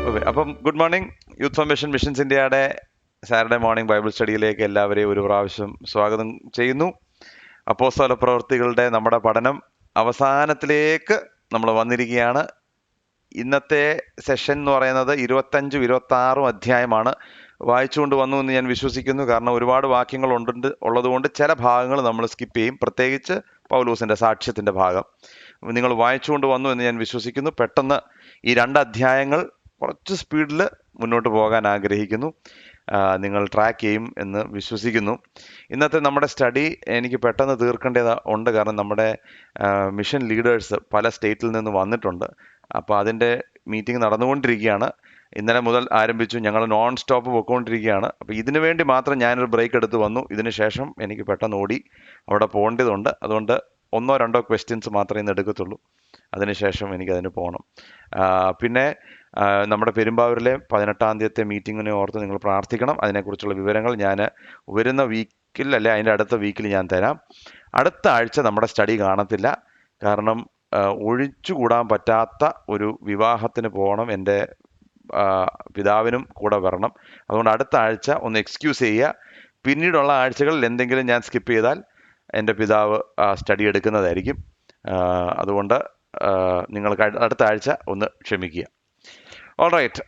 അപ്പം good morning. Youth for missions ഇന്ത്യയുടെ Saturday morning Bible സ്റ്റഡിയിലേക്ക് എല്ലാവരെയും ഒരു പ്രാവശ്യം സ്വാഗതം ചെയ്യുന്നു. അപ്പോസ്തല പ്രവൃത്തികളുടെ നമ്മുടെ പഠനം അവസാനത്തിലേക്ക് നമ്മൾ വന്നിരിക്കുകയാണ്. ഇന്നത്തെ സെഷൻ എന്ന് പറയുന്നത് 25-26 അധ്യായമാണ്. വായിച്ചുകൊണ്ട് വന്നു എന്ന് ഞാൻ വിശ്വസിക്കുന്നു. കാരണം ഒരുപാട് വാക്യങ്ങൾ ഉള്ളതുകൊണ്ട് ചില ഭാഗങ്ങൾ നമ്മൾ സ്കിപ്പ് ചെയ്യും, പ്രത്യേകിച്ച് പൗലോസിൻ്റെ സാക്ഷ്യത്തിൻ്റെ ഭാഗം. നിങ്ങൾ വായിച്ചുകൊണ്ട് വന്നു എന്ന് ഞാൻ വിശ്വസിക്കുന്നു. പെട്ടെന്ന് ഈ 2 അധ്യായങ്ങൾ കുറച്ച് സ്പീഡിൽ മുന്നോട്ട് പോകാൻ ആഗ്രഹിക്കുന്നു. നിങ്ങൾ ട്രാക്ക് ചെയ്യും എന്ന് വിശ്വസിക്കുന്നു. ഇന്നത്തെ നമ്മുടെ സ്റ്റഡി എനിക്ക് പെട്ടെന്ന് തീർക്കേണ്ടതുണ്ട്. കാരണം നമ്മുടെ മിഷൻ ലീഡേഴ്സ് പല സ്റ്റേറ്റിൽ നിന്ന് വന്നിട്ടുണ്ട്. അപ്പോൾ അതിൻ്റെ മീറ്റിംഗ് നടന്നുകൊണ്ടിരിക്കുകയാണ്. ഇന്നലെ മുതൽ ആരംഭിച്ചു. ഞങ്ങൾ നോൺ സ്റ്റോപ്പ് പോയിക്കൊണ്ടിരിക്കുകയാണ്. അപ്പോൾ ഇതിനു വേണ്ടി മാത്രം ഞാനൊരു ബ്രേക്ക് എടുത്ത് വന്നു. ഇതിന് ശേഷം എനിക്ക് പെട്ടെന്ന് ഓടി അവിടെ പോകേണ്ടതുണ്ട്. അതുകൊണ്ട് 1-2 ക്വസ്റ്റ്യൻസ് മാത്രമേ ഇന്ന് എടുക്കത്തുള്ളൂ. അതിനുശേഷം എനിക്കതിന് പോകണം. പിന്നെ നമ്മുടെ പെരുമ്പാവൂരിലെ 18-ാം തീയതിയത്തെ മീറ്റിങ്ങിനെ ഓർത്ത് നിങ്ങൾ പ്രാർത്ഥിക്കണം. അതിനെക്കുറിച്ചുള്ള വിവരങ്ങൾ ഞാൻ വരുന്ന വീക്കിൽ അല്ലെ അതിൻ്റെ അടുത്ത വീക്കിൽ ഞാൻ തരാം. അടുത്ത ആഴ്ച നമ്മുടെ സ്റ്റഡി കാണത്തില്ല. കാരണം ഒഴിച്ചുകൂടാൻ പറ്റാത്ത ഒരു വിവാഹത്തിന് പോകണം. എൻ്റെ പിതാവിനും കൂടെ വരണം. അതുകൊണ്ട് അടുത്ത ആഴ്ച ഒന്ന് എക്സ്ക്യൂസ് ചെയ്യുക. പിന്നീടുള്ള ആഴ്ചകളിൽ എന്തെങ്കിലും ഞാൻ സ്കിപ്പ് ചെയ്താൽ എൻ്റെ പിതാവ് സ്റ്റഡി എടുക്കുന്നതായിരിക്കും. അതുകൊണ്ട് നിങ്ങൾക്ക് അടുത്ത ആഴ്ച ഒന്ന് ക്ഷമിക്കുക. ഓൾറൈറ്റ്,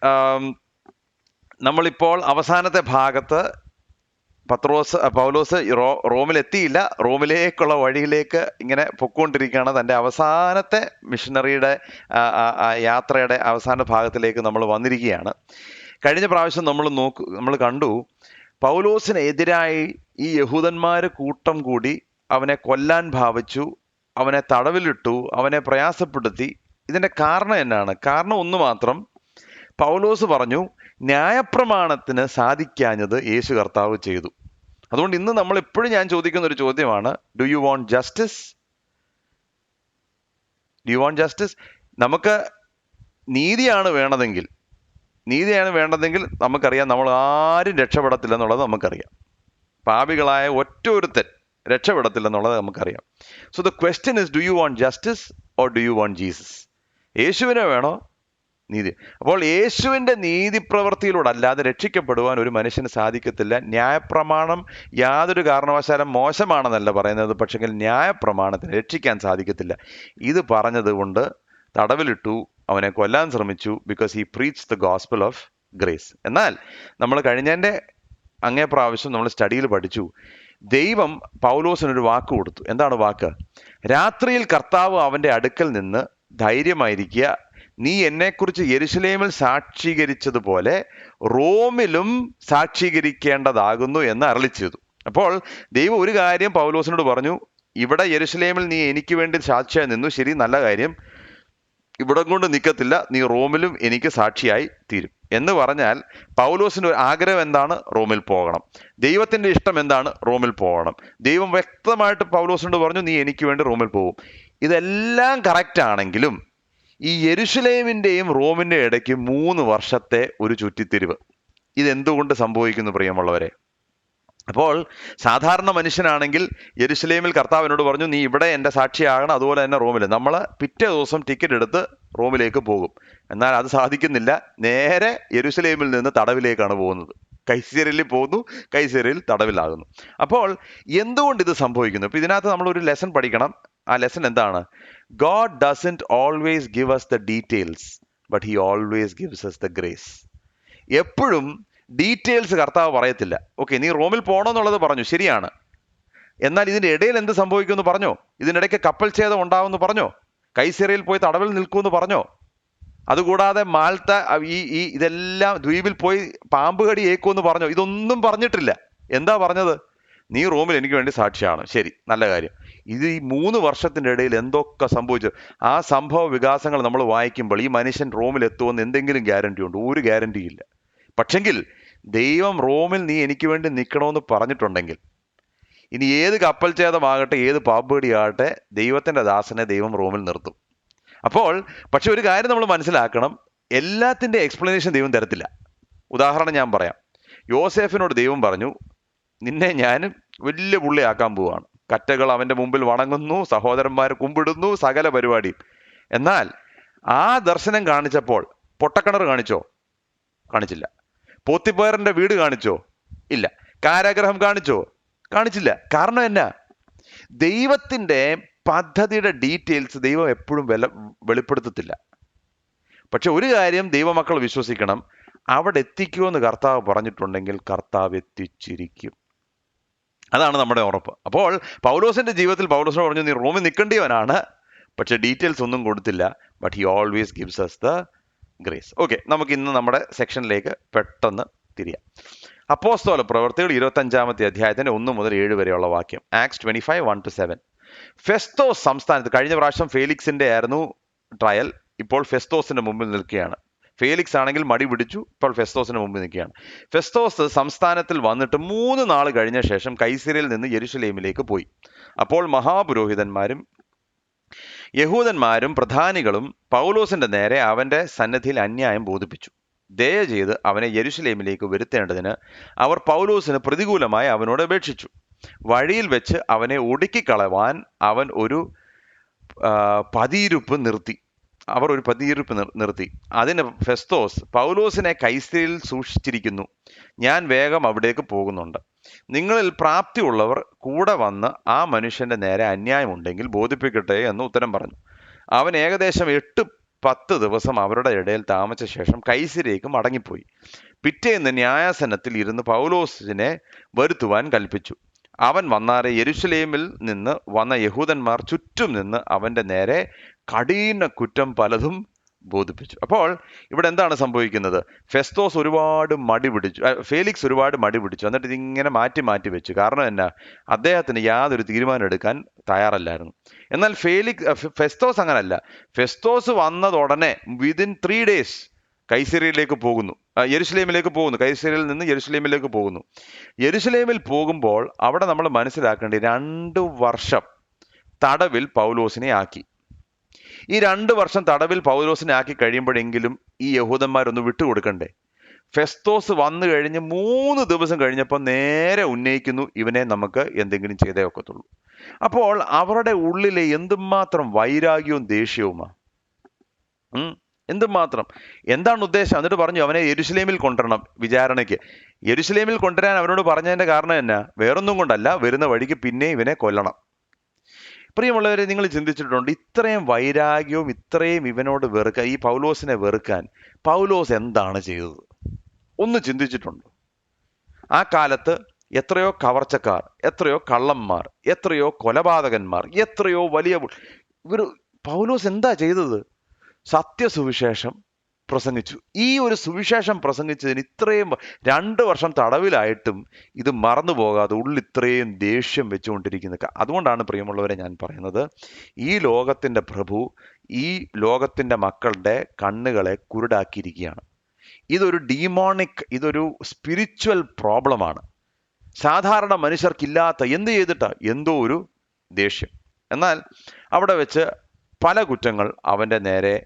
നമ്മളിപ്പോൾ അവസാനത്തെ ഭാഗത്ത് പൗലോസ് റോമിലെത്തിയില്ല. റോമിലേക്കുള്ള വഴിയിലേക്ക് ഇങ്ങനെ പൊയ്ക്കൊണ്ടിരിക്കുകയാണ്. തൻ്റെ അവസാനത്തെ മിഷനറിയുടെ യാത്രയുടെ അവസാന ഭാഗത്തിലേക്ക് നമ്മൾ വന്നിരിക്കുകയാണ്. കഴിഞ്ഞ പ്രാവശ്യം നമ്മൾ കണ്ടു, പൗലോസിനെതിരായി ഈ യഹൂദന്മാർ കൂട്ടം കൂടി അവനെ കൊല്ലാൻ ഭാവിച്ചു, അവനെ തടവിലിട്ടു, അവനെ പ്രയാസപ്പെടുത്തി. ഇതിൻ്റെ കാരണം എന്നാണ്? കാരണം ഒന്ന് മാത്രം. പൗലോസ് പറഞ്ഞു, ന്യായപ്രമാണത്തിന് സാധിക്കാഞ്ഞത് യേശു കർത്താവ് ചെയ്തു. അതുകൊണ്ട് ഇന്ന് നമ്മൾ എപ്പോഴും ഞാൻ ചോദിക്കുന്ന ഒരു ചോദ്യമാണ്, do you want justice? Do you want justice? നമുക്ക് നീതിയാണ് വേണ്ടതെങ്കിൽ നമുക്കറിയാം നമ്മൾ ആരും രക്ഷപ്പെടത്തില്ലെന്നുള്ളത് നമുക്കറിയാം. പാപികളായ ഒറ്റൊരുത്തൻ രക്ഷപ്പെടത്തില്ലെന്നുള്ളത് നമുക്കറിയാം. So the question is, do you want justice or do you want Jesus? യേശുവിനെ വേണോ നീതി? അപ്പോൾ യേശുവിൻ്റെ നീതി പ്രവൃത്തിയിലൂടെ അല്ലാതെ രക്ഷിക്കപ്പെടുവാൻ ഒരു മനുഷ്യന് സാധിക്കത്തില്ല. ന്യായപ്രമാണം യാതൊരു കാരണവശാലും മോശമാണെന്നല്ല പറയുന്നത്, പക്ഷെങ്കിൽ ന്യായപ്രമാണത്തിന് രക്ഷിക്കാൻ സാധിക്കത്തില്ല. ഇത് പറഞ്ഞത് കൊണ്ട് തടവിലിട്ടു, അവനെ കൊല്ലാൻ ശ്രമിച്ചു. Because he preach the gospel of grace. എന്നാൽ നമ്മൾ കഴിഞ്ഞതിൻ്റെ അങ്ങേ പ്രാവശ്യം നമ്മൾ സ്റ്റഡിയിൽ പഠിച്ചു, ദൈവം പൗലോസിനൊരു വാക്ക് കൊടുത്തു. എന്താണ് വാക്ക്? രാത്രിയിൽ കർത്താവ് അവൻ്റെ അടുക്കൽ നിന്ന് ധൈര്യമായിരിക്കുക, നീ എന്നെക്കുറിച്ച് യെരുശലേമിൽ സാക്ഷീകരിച്ചതുപോലെ റോമിലും സാക്ഷീകരിക്കേണ്ടതാകുന്നു എന്ന് അരുളി ചെയ്തു. അപ്പോൾ ദൈവം ഒരു കാര്യം പൗലോസിനോട് പറഞ്ഞു, ഇവിടെ യെരുശലേമിൽ നീ എനിക്ക് വേണ്ടി സാക്ഷിയായി നിന്നു, ശരി, നല്ല കാര്യം. ഇവിടെ കൊണ്ട് നിൽക്കത്തില്ല, നീ റോമിലും എനിക്ക് സാക്ഷിയായി തീരും എന്ന് പറഞ്ഞാൽ പൗലോസിൻ്റെ ഒരു ആഗ്രഹം എന്താണ്? റോമിൽ പോകണം. ദൈവത്തിൻ്റെ ഇഷ്ടം എന്താണ്? റോമിൽ പോകണം. ദൈവം വ്യക്തമായിട്ട് പൗലോസിനോട് പറഞ്ഞു, നീ എനിക്ക് വേണ്ടി റോമിൽ പോകും. ഇതെല്ലാം കറക്റ്റ് ആണെങ്കിലും ഈ യെരുശലേമിൻ്റെയും റോമിൻ്റെ ഇടയ്ക്ക് 3 വർഷത്തെ ഒരു ചുറ്റിത്തിരിവ്. ഇതെന്തുകൊണ്ട് സംഭവിക്കുന്നു പ്രിയമുള്ളവരെ? അപ്പോൾ സാധാരണ മനുഷ്യനാണെങ്കിൽ യെരുശലേമിൽ കർത്താവിനോട് പറഞ്ഞു, നീ ഇവിടെ എൻ്റെ സാക്ഷിയാകണം, അതുപോലെ തന്നെ റോമിൽ. നമ്മൾ പിറ്റേ ദിവസം ടിക്കറ്റ് എടുത്ത് റോമിലേക്ക് പോകും. എന്നാൽ അത് സാധിക്കുന്നില്ല. നേരെ യെരുശലേമിൽ നിന്ന് തടവിലേക്കാണ് പോകുന്നത്. കൈസരിയിൽ പോകുന്നു, കൈസരിയിൽ തടവിലാകുന്നു. അപ്പോൾ എന്തുകൊണ്ട് ഇത് സംഭവിക്കുന്നു? ഇപ്പം ഇതിനകത്ത് നമ്മളൊരു ലെസൺ പഠിക്കണം. ആ ലെസൺ എന്താണ്? God doesn't always give us the details, but he always gives us the grace. എപ്പോഴും ഡീറ്റെയിൽസ് കർത്താവ് പറയത്തില്ല. ഓക്കെ, നീ റോമിൽ പോകണമെന്നുള്ളത് പറഞ്ഞു, ശരിയാണ്. എന്നാൽ ഇതിൻ്റെ ഇടയിൽ എന്ത് സംഭവിക്കുമെന്ന് പറഞ്ഞോ? ഇതിനിടയ്ക്ക് കപ്പൽ ഛേദം ഉണ്ടാവുമെന്ന് പറഞ്ഞോ? കൈസരിയിൽ പോയി തടവിൽ നിൽക്കുമെന്ന് പറഞ്ഞോ? അതുകൂടാതെ മാൾത്ത ഇതെല്ലാം ദ്വീപിൽ പോയി പാമ്പ് കടി ഏക്കുമെന്ന് പറഞ്ഞോ? ഇതൊന്നും പറഞ്ഞിട്ടില്ല. എന്താ പറഞ്ഞത്? നീ റോമിൽ എനിക്ക് വേണ്ടി സാക്ഷിയാണ്. ശരി, നല്ല കാര്യം. ഇത് ഈ 3 വർഷത്തിൻ്റെ ഇടയിൽ എന്തൊക്കെ സംഭവിച്ചു? ആ സംഭവ വികാസങ്ങൾ നമ്മൾ വായിക്കുമ്പോൾ ഈ മനുഷ്യൻ റോമിൽ എത്തുമെന്ന് എന്തെങ്കിലും ഗ്യാരണ്ടി ഉണ്ടോ? ഒരു ഗ്യാരണ്ടിയില്ല. പക്ഷെങ്കിൽ ദൈവം റോമിൽ നീ എനിക്ക് വേണ്ടി നിൽക്കണമെന്ന് പറഞ്ഞിട്ടുണ്ടെങ്കിൽ, ഇനി ഏത് കപ്പൽ ഛേദമാകട്ടെ, ഏത് പാമ്പേടിയാകട്ടെ, ദൈവത്തിൻ്റെ ദാസനെ ദൈവം റോമിൽ നിർത്തും. അപ്പോൾ പക്ഷെ ഒരു കാര്യം നമ്മൾ മനസ്സിലാക്കണം, എല്ലാത്തിൻ്റെ എക്സ്പ്ലനേഷൻ ദൈവം തരത്തില്ല. ഉദാഹരണം ഞാൻ പറയാം. യോസേഫിനോട് ദൈവം പറഞ്ഞു, നിന്നെ ഞാൻ വലിയ പുള്ളിയാക്കാൻ പോവാണ്. കറ്റകൾ അവൻ്റെ മുമ്പിൽ വണങ്ങുന്നു, സഹോദരന്മാർ കുമ്പിടുന്നു, സകല പരിപാടിയും. എന്നാൽ ആ ദർശനം കാണിച്ചപ്പോൾ പൊട്ടക്കിണർ കാണിച്ചോ? കാണിച്ചില്ല. പോത്തിഫേറിന്റെ വീട് കാണിച്ചോ? ഇല്ല. കാരാഗ്രഹം കാണിച്ചോ? കാണിച്ചില്ല. കാരണം എന്നാ? ദൈവത്തിന്റെ പദ്ധതിയുടെ ഡീറ്റെയിൽസ് ദൈവം എപ്പോഴും വെളിപ്പെടുത്തത്തില്ല. പക്ഷെ ഒരു കാര്യം ദൈവമക്കൾ വിശ്വസിക്കണം, അവിടെ എത്തിക്കുമെന്ന് കർത്താവ് പറഞ്ഞിട്ടുണ്ടെങ്കിൽ കർത്താവ് എത്തിച്ചിരിക്കും. അതാണ് നമ്മുടെ ഉറപ്പ്. അപ്പോൾ പൗലോസിന്റെ ജീവിതത്തിൽ പൗലോസിനോട് പറഞ്ഞു, നീ റോമിൽ നിൽക്കേണ്ടിയവനാണ്, പക്ഷെ ഡീറ്റെയിൽസ് ഒന്നും കൊടുത്തില്ല. But he always gives us the grace. Okay, നമുക്ക് ഇന്ന് നമ്മുടെ സെക്ഷനിലേക്ക് പെട്ടെന്ന് തിരിയാം. അപ്പോസ്തല പ്രവൃത്തികൾ 25-ാമത്തെ അധ്യായത്തിന്റെ 1 മുതൽ 7 വരെയുള്ള വാക്യം. ആക്സ് 25, 1-7. ഫെസ്തോസ് സംസ്ഥാനത്ത്, കഴിഞ്ഞ പ്രാവശ്യം ഫേലിക്സിന്റെ ആയിരുന്നു ട്രയൽ, ഇപ്പോൾ ഫെസ്തോസിന്റെ മുമ്പിൽ നിൽക്കുകയാണ്. ഫേലിക്സ് ആണെങ്കിൽ മടി പിടിച്ചു, ഇപ്പോൾ ഫെസ്തോസിന് മുമ്പിൽ നിൽക്കുകയാണ്. ഫെസ്തോസ് സംസ്ഥാനത്തിൽ വന്നിട്ട് 3 നാൾ കഴിഞ്ഞ ശേഷം കൈസരിയിൽ നിന്ന് യെരുശലേമിലേക്ക് പോയി. അപ്പോൾ മഹാപുരോഹിതന്മാരും യഹൂദന്മാരും പ്രധാനികളും പൗലോസിന്റെ നേരെ അവന്റെ സന്നിധിയിൽ അന്യായം ബോധിപ്പിച്ചു. ദയ ചെയ്ത് അവനെ യെരുശലേമിലേക്ക് വരുത്തേണ്ടതിന് അവർ പൗലോസിന് പ്രതികൂലമായി അവനോട് അപേക്ഷിച്ചു. വഴിയിൽ വെച്ച് അവനെ ഒടുക്കിക്കളവാൻ അവൻ ഒരു പതിയിരുപ്പ് നിർത്തി. അതിന് ഫെസ്തോസ്, പൗലോസിനെ കൈസരിയിൽ സൂക്ഷിച്ചിരിക്കുന്നു, ഞാൻ വേഗം അവിടേക്ക് പോകുന്നുണ്ട്. നിങ്ങളിൽ പ്രാപ്തിയുള്ളവർ കൂടെ വന്ന് ആ മനുഷ്യന്റെ നേരെ അന്യായമുണ്ടെങ്കിൽ ബോധിപ്പിക്കട്ടെ എന്ന് ഉത്തരം പറഞ്ഞു. അവൻ ഏകദേശം 8-10 ദിവസം അവരുടെ ഇടയിൽ താമസിച്ച ശേഷം കൈസരിലേക്ക് മടങ്ങിപ്പോയി. പിറ്റേന്ന് ന്യായാസനത്തിൽ ഇരുന്ന് പൗലോസിനെ വരുത്തുവാൻ കൽപ്പിച്ചു. അവൻ വന്നാറെ യെരുശലേമിൽ നിന്ന് വന്ന യഹൂദന്മാർ ചുറ്റും നിന്ന് അവന്റെ നേരെ കഠിന കുറ്റം പലതും ബോധിപ്പിച്ചു. അപ്പോൾ ഇവിടെ എന്താണ് സംഭവിക്കുന്നത്? ഫെസ്തോസ് ഒരുപാട് മടി പിടിച്ചു, ഫേലിക്സ് ഒരുപാട് മടി പിടിച്ചു. എന്നിട്ട് ഇതിങ്ങനെ മാറ്റി വെച്ചു. കാരണം എന്നാ? അദ്ദേഹത്തിന് യാതൊരു തീരുമാനം എടുക്കാൻ തയ്യാറല്ലായിരുന്നു. എന്നാൽ ഫെസ്തോസ് അങ്ങനല്ല. ഫെസ്തോസ് വന്നതുടനെ വിതിൻ 3 days കൈസരിയിലേക്ക് പോകുന്നു, യെരുശലേമിലേക്ക് പോകുന്നു. കൈസരിയിൽ നിന്ന് യെരുശലേമിലേക്ക് പോകുന്നു. യെരുശലേമിൽ പോകുമ്പോൾ അവിടെ നമ്മൾ മനസ്സിലാക്കേണ്ടത് 2 വർഷം തടവിൽ പൗലോസിനെ ആക്കി. ഈ 2 വർഷം തടവിൽ പൗലോസിനെ ആക്കി കഴിയുമ്പോഴെങ്കിലും ഈ യഹൂദന്മാരൊന്ന് വിട്ടുകൊടുക്കണ്ടേ? ഫെസ്തോസ് വന്നു കഴിഞ്ഞ് 3 ദിവസം കഴിഞ്ഞപ്പോൾ നേരെ ഉന്നയിക്കുന്നു, ഇവനെ നമുക്ക് എന്തെങ്കിലും ചെയ്തേ ഒക്കത്തുള്ളൂ. അപ്പോൾ അവരുടെ ഉള്ളിലെ എന്തുമാത്രം വൈരാഗ്യവും ദേഷ്യവുമാ, എന്തുമാത്രം, എന്താണ് ഉദ്ദേശം? എന്നിട്ട് പറഞ്ഞു അവനെ യെരുശലേമിൽ കൊണ്ടുവരണം വിചാരണയ്ക്ക്. യെരുശലേമിൽ കൊണ്ടുവരാൻ അവനോട് പറഞ്ഞതിന്റെ കാരണം എന്നാ? വേറൊന്നും കൊണ്ടല്ല, വരുന്ന വഴിക്ക് പിന്നെ ഇവനെ കൊല്ലണം. പ്രിയമുള്ളവരെ, നിങ്ങൾ ചിന്തിച്ചിട്ടുണ്ട് ഇത്രയും വൈരാഗ്യവും ഇത്രയും ഇവനോട് ഈ പൗലോസിനെ വെറുക്കാൻ പൗലോസ് എന്താണ് ചെയ്തത്? ഒന്ന് ചിന്തിച്ചിട്ടുണ്ടോ? ആ കാലത്ത് എത്രയോ കവർച്ചക്കാർ, എത്രയോ കള്ളന്മാർ, എത്രയോ കൊലപാതകന്മാർ, എത്രയോ വലിയ പൗലോസ് എന്താ ചെയ്തത്? സത്യസുവിശേഷം പ്രസംഗിച്ചു. ഈ ഒരു സുവിശേഷം പ്രസംഗിച്ചതിന് ഇത്രയും 2 വർഷം തടവിലായിട്ടും ഇത് മറന്നു പോകാതെ ഉള്ളിൽ ഇത്രയും ദേഷ്യം വെച്ചുകൊണ്ടിരിക്കുന്നത്. അതുകൊണ്ടാണ് പ്രിയമുള്ളവരെ ഞാൻ പറയുന്നത്, ഈ ലോകത്തിന്റെ പ്രഭു ഈ ലോകത്തിന്റെ മക്കളുടെ കണ്ണുകളെ കുരുടാക്കിയിരിക്കുകയാണ്. ഇതൊരു ഡീമോണിക്, ഇതൊരു സ്പിരിച്വൽ പ്രോബ്ലമാണ്. സാധാരണ മനുഷ്യർക്കില്ലാത്ത എന്ത് ചെയ്തിട്ടാ? എന്തോ ഒരു ദേഷ്യം. എന്നാൽ അവിടെ വെച്ച് പല കുറ്റങ്ങൾ അവന്റെ നേരെ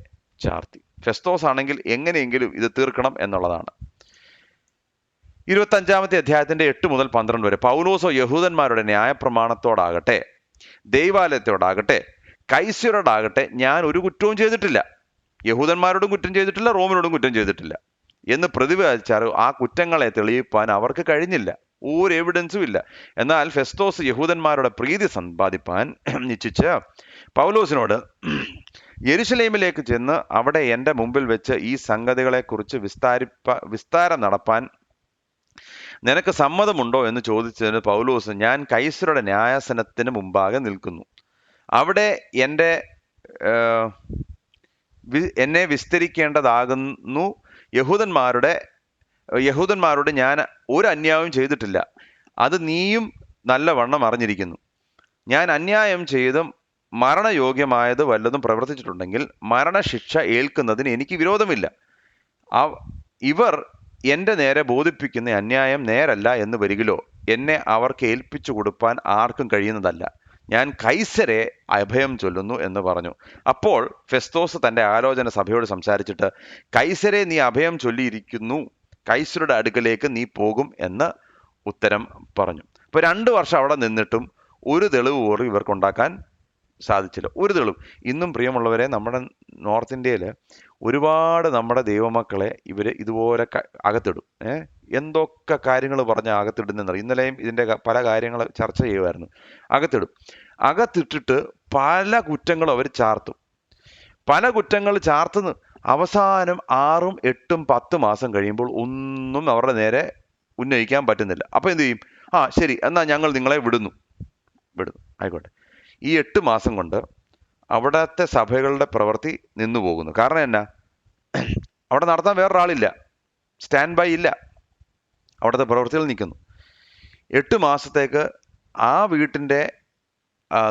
ചാർത്തി. ഫെസ്തോസ് ആണെങ്കിൽ എങ്ങനെയെങ്കിലും ഇത് തീർക്കണം എന്നുള്ളതാണ്. 25-ാമത്തെ അധ്യായത്തിന്റെ 8 മുതൽ 12 വരെ. പൗലോസോ യഹൂദന്മാരുടെ ന്യായപ്രമാണത്തോടാകട്ടെ, ദൈവാലയത്തോടാകട്ടെ, കൈസരോടാകട്ടെ ഞാൻ ഒരു കുറ്റവും ചെയ്തിട്ടില്ല. യഹൂദന്മാരോടും കുറ്റം ചെയ്തിട്ടില്ല, റോമിനോടും കുറ്റം ചെയ്തിട്ടില്ല എന്ന് പ്രതിപാദിച്ചാൽ ആ കുറ്റങ്ങളെ തെളിയിപ്പാൻ അവർക്ക് കഴിഞ്ഞില്ല. ഒരു എവിഡൻസും ഇല്ല. എന്നാൽ ഫെസ്തോസ് യഹൂദന്മാരുടെ പ്രീതി സമ്പാദിപ്പാൻ നിശ്ചയിച്ച് പൗലോസിനോട്, യെരുശലേമിലേക്ക് ചെന്ന് അവിടെ എൻ്റെ മുമ്പിൽ വെച്ച് ഈ സംഗതികളെക്കുറിച്ച് വിസ്താരം നടപ്പാൻ നിനക്ക് സമ്മതമുണ്ടോ എന്ന് ചോദിച്ചതിന് പൗലോസ്, ഞാൻ കൈസരുടെ ന്യായാസനത്തിന് മുമ്പാകെ നിൽക്കുന്നു. അവിടെ എന്നെ വിസ്തരിക്കേണ്ടതാകുന്നു. യഹൂദന്മാരോട് ഞാൻ ഒരു അന്യായവും ചെയ്തിട്ടില്ല, അത് നീയും നല്ലവണ്ണം അറിഞ്ഞിരിക്കുന്നു. ഞാൻ അന്യായം ചെയ്തും മരണയോഗ്യമായത് വല്ലതും പ്രവർത്തിച്ചിട്ടുണ്ടെങ്കിൽ മരണശിക്ഷ ഏൽക്കുന്നതിന് എനിക്ക് വിരോധമില്ല. ഇവർ എൻ്റെ നേരെ ബോധിപ്പിക്കുന്ന അന്യായം നേരല്ല എന്ന് വരികിലോ എന്നെ അവർക്ക് ഏൽപ്പിച്ചു കൊടുപ്പാൻ ആർക്കും കഴിയുന്നതല്ല. ഞാൻ കൈസരെ അഭയം ചൊല്ലുന്നു എന്ന് പറഞ്ഞു. അപ്പോൾ ഫെസ്തോസ് തൻ്റെ ആലോചന സഭയോട് സംസാരിച്ചിട്ട്, കൈസരെ നീ അഭയം ചൊല്ലിയിരിക്കുന്നു, കൈസരുടെ അടുക്കലേക്ക് നീ പോകും എന്ന് ഉത്തരം പറഞ്ഞു. ഇപ്പൊ 2 വർഷം അവിടെ നിന്നിട്ടും ഒരു തെളിവ് പോലും ഇവർക്കുണ്ടാക്കാൻ സാധിച്ചില്ല, ഒരു തെളിവും. ഇന്നും പ്രിയമുള്ളവരെ, നമ്മുടെ നോർത്ത് ഇന്ത്യയിൽ ഒരുപാട് നമ്മുടെ ദൈവമക്കളെ ഇവർ ഇതുപോലെ അകത്തിടും. എന്തൊക്കെ കാര്യങ്ങൾ പറഞ്ഞ് അകത്തിടുന്നറിയും. ഇന്നലെയും ഇതിൻ്റെ പല കാര്യങ്ങൾ ചർച്ച ചെയ്യുമായിരുന്നു. അകത്തിട്ടിട്ട് പല കുറ്റങ്ങളും അവർ ചാർത്തും. പല കുറ്റങ്ങൾ ചാർത്തുന്നു. അവസാനം 6, 8, 10 മാസം കഴിയുമ്പോൾ ഒന്നും അവരുടെ നേരെ ഉന്നയിക്കാൻ പറ്റുന്നില്ല. അപ്പോൾ എന്ത് ചെയ്യും? ശരി, എന്നാൽ ഞങ്ങൾ നിങ്ങളെ വിടുന്നു. ആയിക്കോട്ടെ. ഈ 8 മാസം കൊണ്ട് അവിടത്തെ സഭകളുടെ പ്രവൃത്തി നിന്നു പോകുന്നു. കാരണം എന്നാ? അവിടെ നടത്താൻ വേറൊരാളില്ല, സ്റ്റാൻഡ് ബൈ ഇല്ല, അവിടുത്തെ പ്രവൃത്തികൾ നിൽക്കുന്നു. 8 മാസത്തേക്ക് ആ വീട്ടിൻ്റെ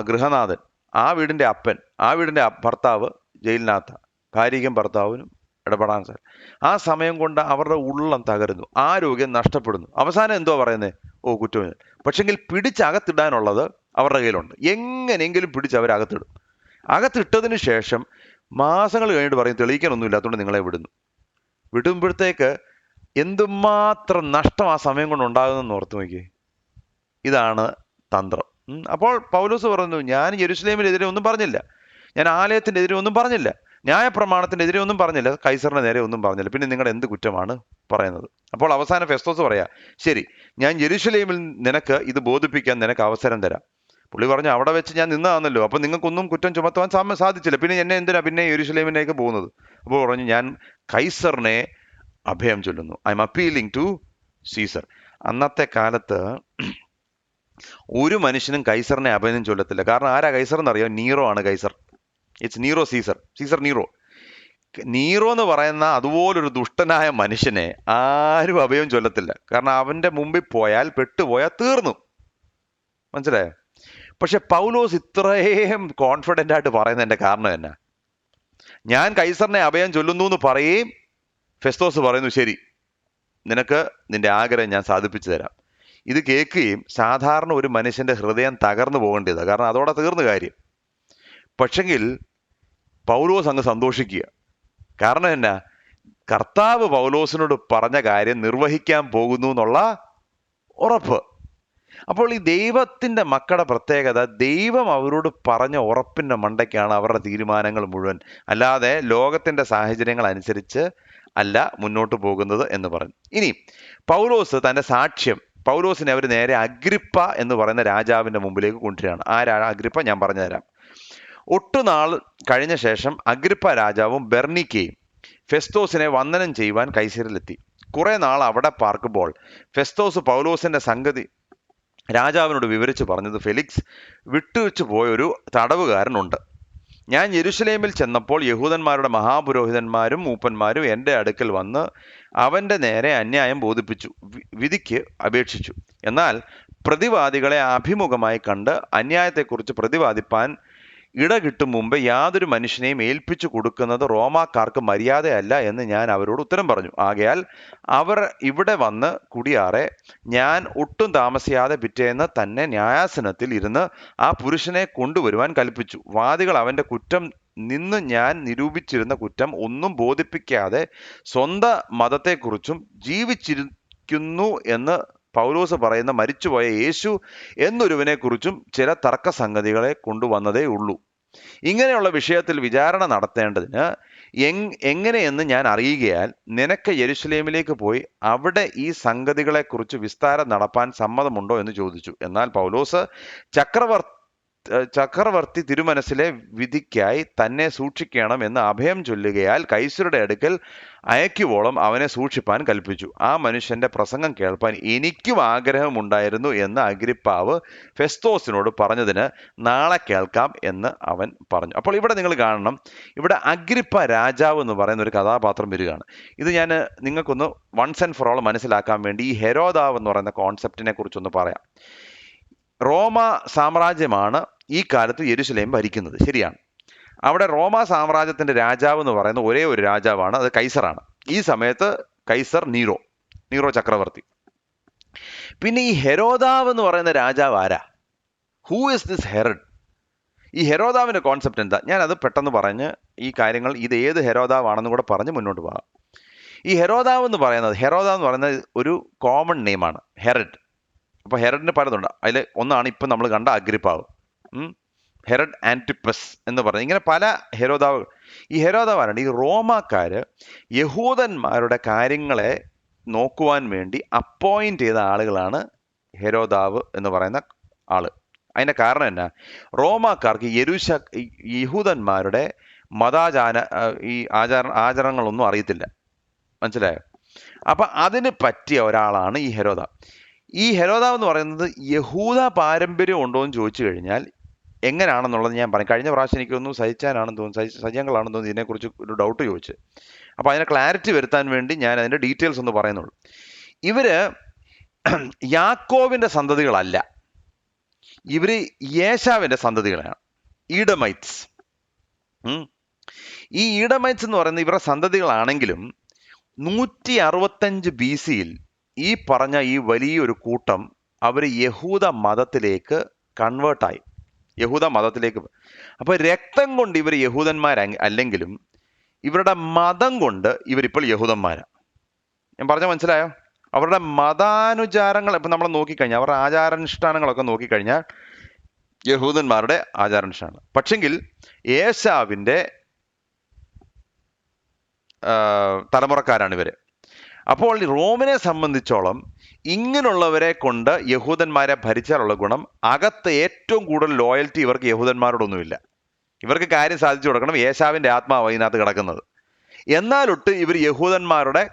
ഗൃഹനാഥൻ, ആ വീടിൻ്റെ അപ്പൻ, ആ വീടിൻ്റെ ഭർത്താവ് ജയിലിനകത്ത, ഭാര്യയ്ക്കും ഭർത്താവിനും ഇടപെടാൻ സാർ. ആ സമയം കൊണ്ട് അവരുടെ ഉള്ളം തകരുന്നു, ആരോഗ്യം നഷ്ടപ്പെടുന്നു. അവസാനം എന്തോ പറയുന്നത്? കുറ്റം. പക്ഷെങ്കിൽ പിടിച്ചകത്തിടാനുള്ളത് അവരുടെ കയ്യിലുണ്ട്. എങ്ങനെയെങ്കിലും പിടിച്ച് അവരകത്തിടും. അകത്തിട്ടതിന് ശേഷം മാസങ്ങൾ കഴിഞ്ഞിട്ട് പറയും തെളിയിക്കാനൊന്നും ഇല്ലാത്തതുകൊണ്ട് നിങ്ങളെ വിടുമ്പോഴത്തേക്ക് എന്തുമാത്രം നഷ്ടം ആ സമയം കൊണ്ട് ഉണ്ടാകുന്നെന്ന് ഓർത്ത് നോക്കിയേ. ഇതാണ് തന്ത്രം. അപ്പോൾ പൗലോസ് പറഞ്ഞു, ഞാൻ യെരൂശലേമിനെതിരെ ഒന്നും പറഞ്ഞില്ല, ഞാൻ ആലയത്തിൻ്റെ എതിരെ ഒന്നും പറഞ്ഞില്ല, ന്യായപ്രമാണത്തിൻ്റെ എതിരെ ഒന്നും പറഞ്ഞില്ല, കൈസറിന് നേരെ ഒന്നും പറഞ്ഞില്ല, പിന്നെ നിങ്ങളുടെ എന്ത് കുറ്റമാണ് പറയുന്നത്? അപ്പോൾ അവസാനം ഫെസ്തോസ് പറയാ, ശരി, ഞാൻ യെരൂശലേമിൽ നിനക്ക് ഇത് ബോധിപ്പിക്കാൻ നിനക്ക് അവസരം തരാം. പുള്ളി പറഞ്ഞു, അവിടെ വെച്ച് ഞാൻ നിന്നതാണല്ലോ, അപ്പം നിങ്ങൾക്കൊന്നും കുറ്റം ചുമത്തുവാൻ സാധിച്ചില്ല, പിന്നെ എന്നെ എന്തിനാ പിന്നെ യെരൂശലേമിലേക്ക് പോകുന്നത്? അപ്പോൾ പറഞ്ഞു, ഞാൻ കൈസറിനെ അഭയം ചൊല്ലുന്നു, I am appealing to Caesar. അന്നത്തെ കാലത്ത് ഒരു മനുഷ്യനും കൈസറിനെ അഭയം ചൊല്ലത്തില്ല. കാരണം ആരാ കൈസർ എന്നറിയാം? നീറോ ആണ് കൈസർ. It's Nero Caesar Nero. Nero എന്ന് പറയുന്ന അതുപോലൊരു ദുഷ്ടനായ മനുഷ്യനെ ആരും അഭയം ചൊല്ലത്തില്ല. കാരണം അവന്റെ മുമ്പിൽ പോയാൽ, പെട്ടുപോയാൽ തീർന്നു. മനസ്സിലായോ? പക്ഷെ പൗലോസ് ഇത്രയും കോൺഫിഡൻ്റ് ആയിട്ട് പറയുന്നതിൻ്റെ കാരണം എന്നാ? ഞാൻ കൈസറിനെ അഭയം ചൊല്ലുന്നു എന്ന് പറയുകയും ഫെസ്തോസ് പറയുന്നു, ശരി, നിനക്ക് നിന്റെ ആഗ്രഹം ഞാൻ സാധിപ്പിച്ചു തരാം. ഇത് കേൾക്കുകയും സാധാരണ ഒരു മനുഷ്യന്റെ ഹൃദയം തകർന്നു പോകേണ്ടത്, കാരണം അതോടെ തീർന്നു കാര്യം. പക്ഷെങ്കിൽ പൗലോസ് അങ്ങ് സന്തോഷിക്കുക. കാരണം എന്നാ? കർത്താവ് പൗലോസിനോട് പറഞ്ഞ കാര്യം നിർവഹിക്കാൻ പോകുന്നു എന്നുള്ള ഉറപ്പ്. അപ്പോൾ ഈ ദൈവത്തിൻ്റെ മക്കളുടെ പ്രത്യേകത, ദൈവം അവരോട് പറഞ്ഞ ഉറപ്പിൻ്റെ മണ്ടയ്ക്കാണ് അവരുടെ തീരുമാനങ്ങൾ മുഴുവൻ, അല്ലാതെ ലോകത്തിൻ്റെ സാഹചര്യങ്ങൾ അനുസരിച്ച് അല്ല മുന്നോട്ട് പോകുന്നത് എന്ന് പറഞ്ഞു. ഇനി പൗലോസ് തൻ്റെ സാക്ഷ്യം, പൗലോസിനെ അവർ നേരെ അഗ്രിപ്പ എന്ന് പറയുന്ന രാജാവിൻ്റെ മുമ്പിലേക്ക് കൊണ്ടുവരികയാണ്. അഗ്രിപ്പ ഞാൻ പറഞ്ഞു തരാം. ഒട്ടുനാൾ കഴിഞ്ഞ ശേഷം അഗ്രിപ്പ രാജാവും ബെർണീക്കയും ഫെസ്തോസിനെ വന്ദനം ചെയ്യുവാൻ കൈസരിലെത്തി. കുറെ നാൾ അവിടെ പാർക്കുമ്പോൾ ഫെസ്തോസ് പൗലോസിന്റെ സംഗതി രാജാവിനോട് വിവരിച്ചു പറഞ്ഞത്, ഫെലിക്സ് വിട്ടുവെച്ചു പോയൊരു തടവുകാരനുണ്ട്. ഞാൻ യെരൂശലേമിൽ ചെന്നപ്പോൾ യഹൂദന്മാരുടെ മഹാപുരോഹിതന്മാരും മൂപ്പന്മാരും എൻ്റെ അടുക്കൽ വന്ന് അവൻ്റെ നേരെ അന്യായം ബോധിപ്പിച്ചു, വിധിക്ക് അപേക്ഷിച്ചു. എന്നാൽ പ്രതിവാദികളെ അഭിമുഖമായി കണ്ട് അന്യായത്തെക്കുറിച്ച് പ്രതിവാദിപ്പാൻ കിട്ടും മുമ്പ് യാതൊരു മനുഷ്യനെയും ഏൽപ്പിച്ചു കൊടുക്കുന്നത് റോമാക്കാർക്ക് മര്യാദയല്ല എന്ന് ഞാൻ അവരോട് ഉത്തരം പറഞ്ഞു. ആകയാൽ അവർ ഇവിടെ വന്ന് കുടിയാറെ ഞാൻ ഒട്ടും താമസിയാതെ പിറ്റേന്ന് തന്നെ ന്യായാസനത്തിൽ ഇരുന്ന് ആ പുരുഷനെ കൊണ്ടുവരുവാൻ കൽപ്പിച്ചു. വാദികൾ അവൻ്റെ കുറ്റം നിന്ന് ഞാൻ നിരൂപിച്ചിരുന്ന കുറ്റം ഒന്നും ബോധിപ്പിക്കാതെ സ്വന്തം മതത്തെക്കുറിച്ചും ജീവിച്ചിരിക്കുന്നു എന്ന് പൗലോസ് പറയുന്ന മരിച്ചുപോയ യേശു എന്നൊരുവനെ കുറിച്ചും ചില തർക്കസംഗതികളെ കൊണ്ടുവന്നതേ ഉള്ളൂ. ഇങ്ങനെയുള്ള വിഷയത്തിൽ വിചാരണ നടത്തേണ്ടതിന് എങ്ങനെയെന്ന് ഞാൻ അറിയുകയാൽ നിനക്ക് യെരൂശലേമിലേക്ക് പോയി അവിടെ ഈ സംഗതികളെക്കുറിച്ച് വിസ്താരം നടപ്പാൻ സമ്മതമുണ്ടോ എന്ന് ചോദിച്ചു. എന്നാൽ പൗലോസ് ചക്രവർത്തി തിരുമനസ്സിലെ വിധിക്കായി തന്നെ സൂക്ഷിക്കണം എന്ന് അഭയം ചൊല്ലുകയാൽ കൈസരുടെ അടുക്കൽ അയക്കുവോളം അവനെ സൂക്ഷിപ്പാൻ കൽപ്പിച്ചു. ആ മനുഷ്യന്റെ പ്രസംഗം കേൾപ്പാൻ എനിക്കും ആഗ്രഹമുണ്ടായിരുന്നു എന്ന് അഗ്രിപ്പാവ് ഫെസ്തോസിനോട് പറഞ്ഞതിന് നാളെ കേൾക്കാം എന്ന് അവൻ പറഞ്ഞു. അപ്പോൾ ഇവിടെ നിങ്ങൾ കാണണം, ഇവിടെ അഗ്രിപ്പ രാജാവ് എന്ന് പറയുന്ന ഒരു കഥാപാത്രം വരികയാണ്. ഇത് ഞാൻ നിങ്ങൾക്കൊന്ന് വൺസ് ആൻഡ് ഫോർ ഓൾ മനസ്സിലാക്കാൻ വേണ്ടി ഈ ഹെരോദാവ് എന്ന് പറയുന്ന കോൺസെപ്റ്റിനെ കുറിച്ചൊന്ന് പറയാം. റോമ സാമ്രാജ്യമാണ് ഈ കാലത്ത് യെരൂശലേം ഭരിക്കുന്നത്, ശരിയാണ്. അവിടെ റോമ സാമ്രാജ്യത്തിന്റെ രാജാവ് എന്ന് പറയുന്ന ഒരേ ഒരു രാജാവാണ്, അത് കൈസറാണ്. ഈ സമയത്ത് കൈസർ നീറോ ചക്രവർത്തി. പിന്നെ ഈ ഹെരോദാവ് എന്ന് പറയുന്ന രാജാവ് ആരാ? Who is this Herod? ഈ ഹെരോദാവിന്റെ കോൺസെപ്റ്റ് എന്താ? ഞാനത് പെട്ടെന്ന് പറഞ്ഞ് ഈ കാര്യങ്ങൾ ഇത് ഏത് ഹെരോദാവാണെന്ന് കൂടെ പറഞ്ഞ് മുന്നോട്ട് പോകാം. ഈ ഹെരോദാവ് എന്ന് പറയുന്നത് ഒരു കോമൺ നെയിമാണ്, ഹെറഡ്. അപ്പോൾ ഹെറഡിന് പലതുണ്ട്. അതിൽ ഒന്നാണ് ഇപ്പം നമ്മൾ കണ്ട അഗ്രിപ്പാവ്. ഹെറഡ് ആന്റിപ്പസ് എന്ന് പറഞ്ഞ ഇങ്ങനെ പല ഹെരോദാവ്. ഈ ഹെരോദാവാണ് ഈ റോമാക്കാര് യഹൂദന്മാരുടെ കാര്യങ്ങളെ നോക്കുവാൻ വേണ്ടി അപ്പോയിന്റ് ചെയ്ത ആളുകളാണ് ഹെരോദാവ് എന്ന് പറയുന്ന ആള്. അതിന്റെ കാരണം എന്നാ, റോമാക്കാർക്ക് യഹൂദന്മാരുടെ ഈ ആചാരങ്ങളൊന്നും അറിയത്തില്ല. മനസ്സിലായോ? അപ്പൊ അതിന് പറ്റിയ ഒരാളാണ് ഈ ഹെരോദാവ്. ഈ ഹെരോദാവ് എന്ന് പറയുന്നത് യഹൂദ പാരമ്പര്യം ഉണ്ടോ എന്ന് ചോദിച്ചു കഴിഞ്ഞാൽ എങ്ങനെയാണെന്നുള്ളത് ഞാൻ പറയും. കഴിഞ്ഞ പ്രാവശ്യം എനിക്കൊന്നും സഹിച്ചാനാണെന്ന് തോന്നുന്നു, സജ്ജങ്ങളാണെന്ന് തോന്നുന്നു ഇതിനെക്കുറിച്ച് ഒരു ഡൗട്ട് ചോദിച്ചു. അപ്പോൾ അതിനെ ക്ലാരിറ്റി വരുത്താൻ വേണ്ടി ഞാൻ അതിന്റെ ഡീറ്റെയിൽസ് ഒന്ന് പറയുന്നുള്ളൂ. ഇവര് യാക്കോവിന്റെ സന്തതികളല്ല, ഇവര് യേശാവിന്റെ സന്തതികളാണ്, ഈഡമൈറ്റ്സ്. ഈ ഈഡമൈറ്റ്സ് എന്ന് പറയുന്നത് ഇവരുടെ സന്തതികളാണെങ്കിലും 165 BC ഈ പറഞ്ഞ ഈ വലിയൊരു കൂട്ടം അവർ യഹൂദ മതത്തിലേക്ക് കൺവേർട്ടായി, യഹൂദ മതത്തിലേക്ക്. അപ്പൊ രക്തം കൊണ്ട് ഇവർ അല്ലെങ്കിലും ഇവരുടെ മതം കൊണ്ട് ഇവരിപ്പോൾ യഹൂദന്മാരാണ്. ഞാൻ പറഞ്ഞ മനസ്സിലായോ? അവരുടെ മതാനുചാരങ്ങൾ ഇപ്പൊ നമ്മൾ നോക്കിക്കഴിഞ്ഞാൽ, അവരുടെ ആചാരാനുഷ്ഠാനങ്ങളൊക്കെ നോക്കിക്കഴിഞ്ഞാൽ യഹൂദന്മാരുടെ ആചാരാനുഷ്ഠാനം. പക്ഷെങ്കിൽ ഏശാവിന്റെ തലമുറക്കാരാണ് ഇവര്. അപ്പോൾ റോമിനെ സംബന്ധിച്ചോളം ഇങ്ങനെയുള്ളവരെ കൊണ്ട് യഹൂദന്മാരെ ഭരിച്ചാലുള്ള ഗുണം, അകത്ത് ഏറ്റവും കൂടുതൽ ലോയൽറ്റി ഇവർക്ക് യഹൂദന്മാരോടൊന്നുമില്ല. ഇവർക്ക് കാര്യം സാധിച്ചു കൊടുക്കണം, ഏശാവിന്റെ ആത്മാവ് ഇതിനകത്ത് കിടക്കുന്നത്. എന്നാലൊട്ട് ഇവർ യഹൂദന്മാരുടെ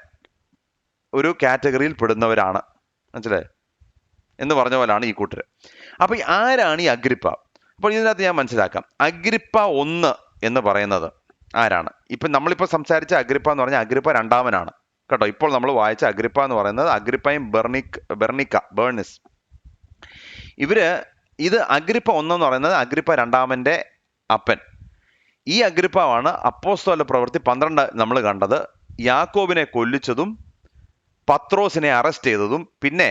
ഒരു കാറ്റഗറിയിൽ പെടുന്നവരാണ്. മനസ്സിലായി എന്ന് പറഞ്ഞ പോലാണ് ഈ കൂട്ടര്. അപ്പൊ ആരാണ് ഈ അഗ്രിപ്പ? അപ്പോൾ ഇതിനകത്ത് ഞാൻ മനസ്സിലാക്കാം, അഗ്രിപ്പ 1 എന്ന് പറയുന്നത് ആരാണ്? ഇപ്പൊ നമ്മളിപ്പോ സംസാരിച്ച അഗ്രിപ്പ എന്ന് പറഞ്ഞാൽ അഗ്രിപ്പ രണ്ടാമനാണ് കേട്ടോ. ഇപ്പോൾ നമ്മൾ വായിച്ച അഗ്രിപ്പ എന്ന് പറയുന്നത് അഗ്രിപ്പയും ബേർണിസ്. ഇത് അഗ്രിപ്പ 1 എന്ന് പറയുന്നത് അഗ്രിപ്പ രണ്ടാമന്റെ അപ്പൻ. ഈ അഗ്രിപ്പാവാണ് അപ്പോസ്തല പ്രവൃത്തി 12 നമ്മൾ കണ്ടത് യാക്കോബിനെ കൊല്ലിച്ചതും പത്രോസിനെ അറസ്റ്റ് ചെയ്തതും പിന്നെ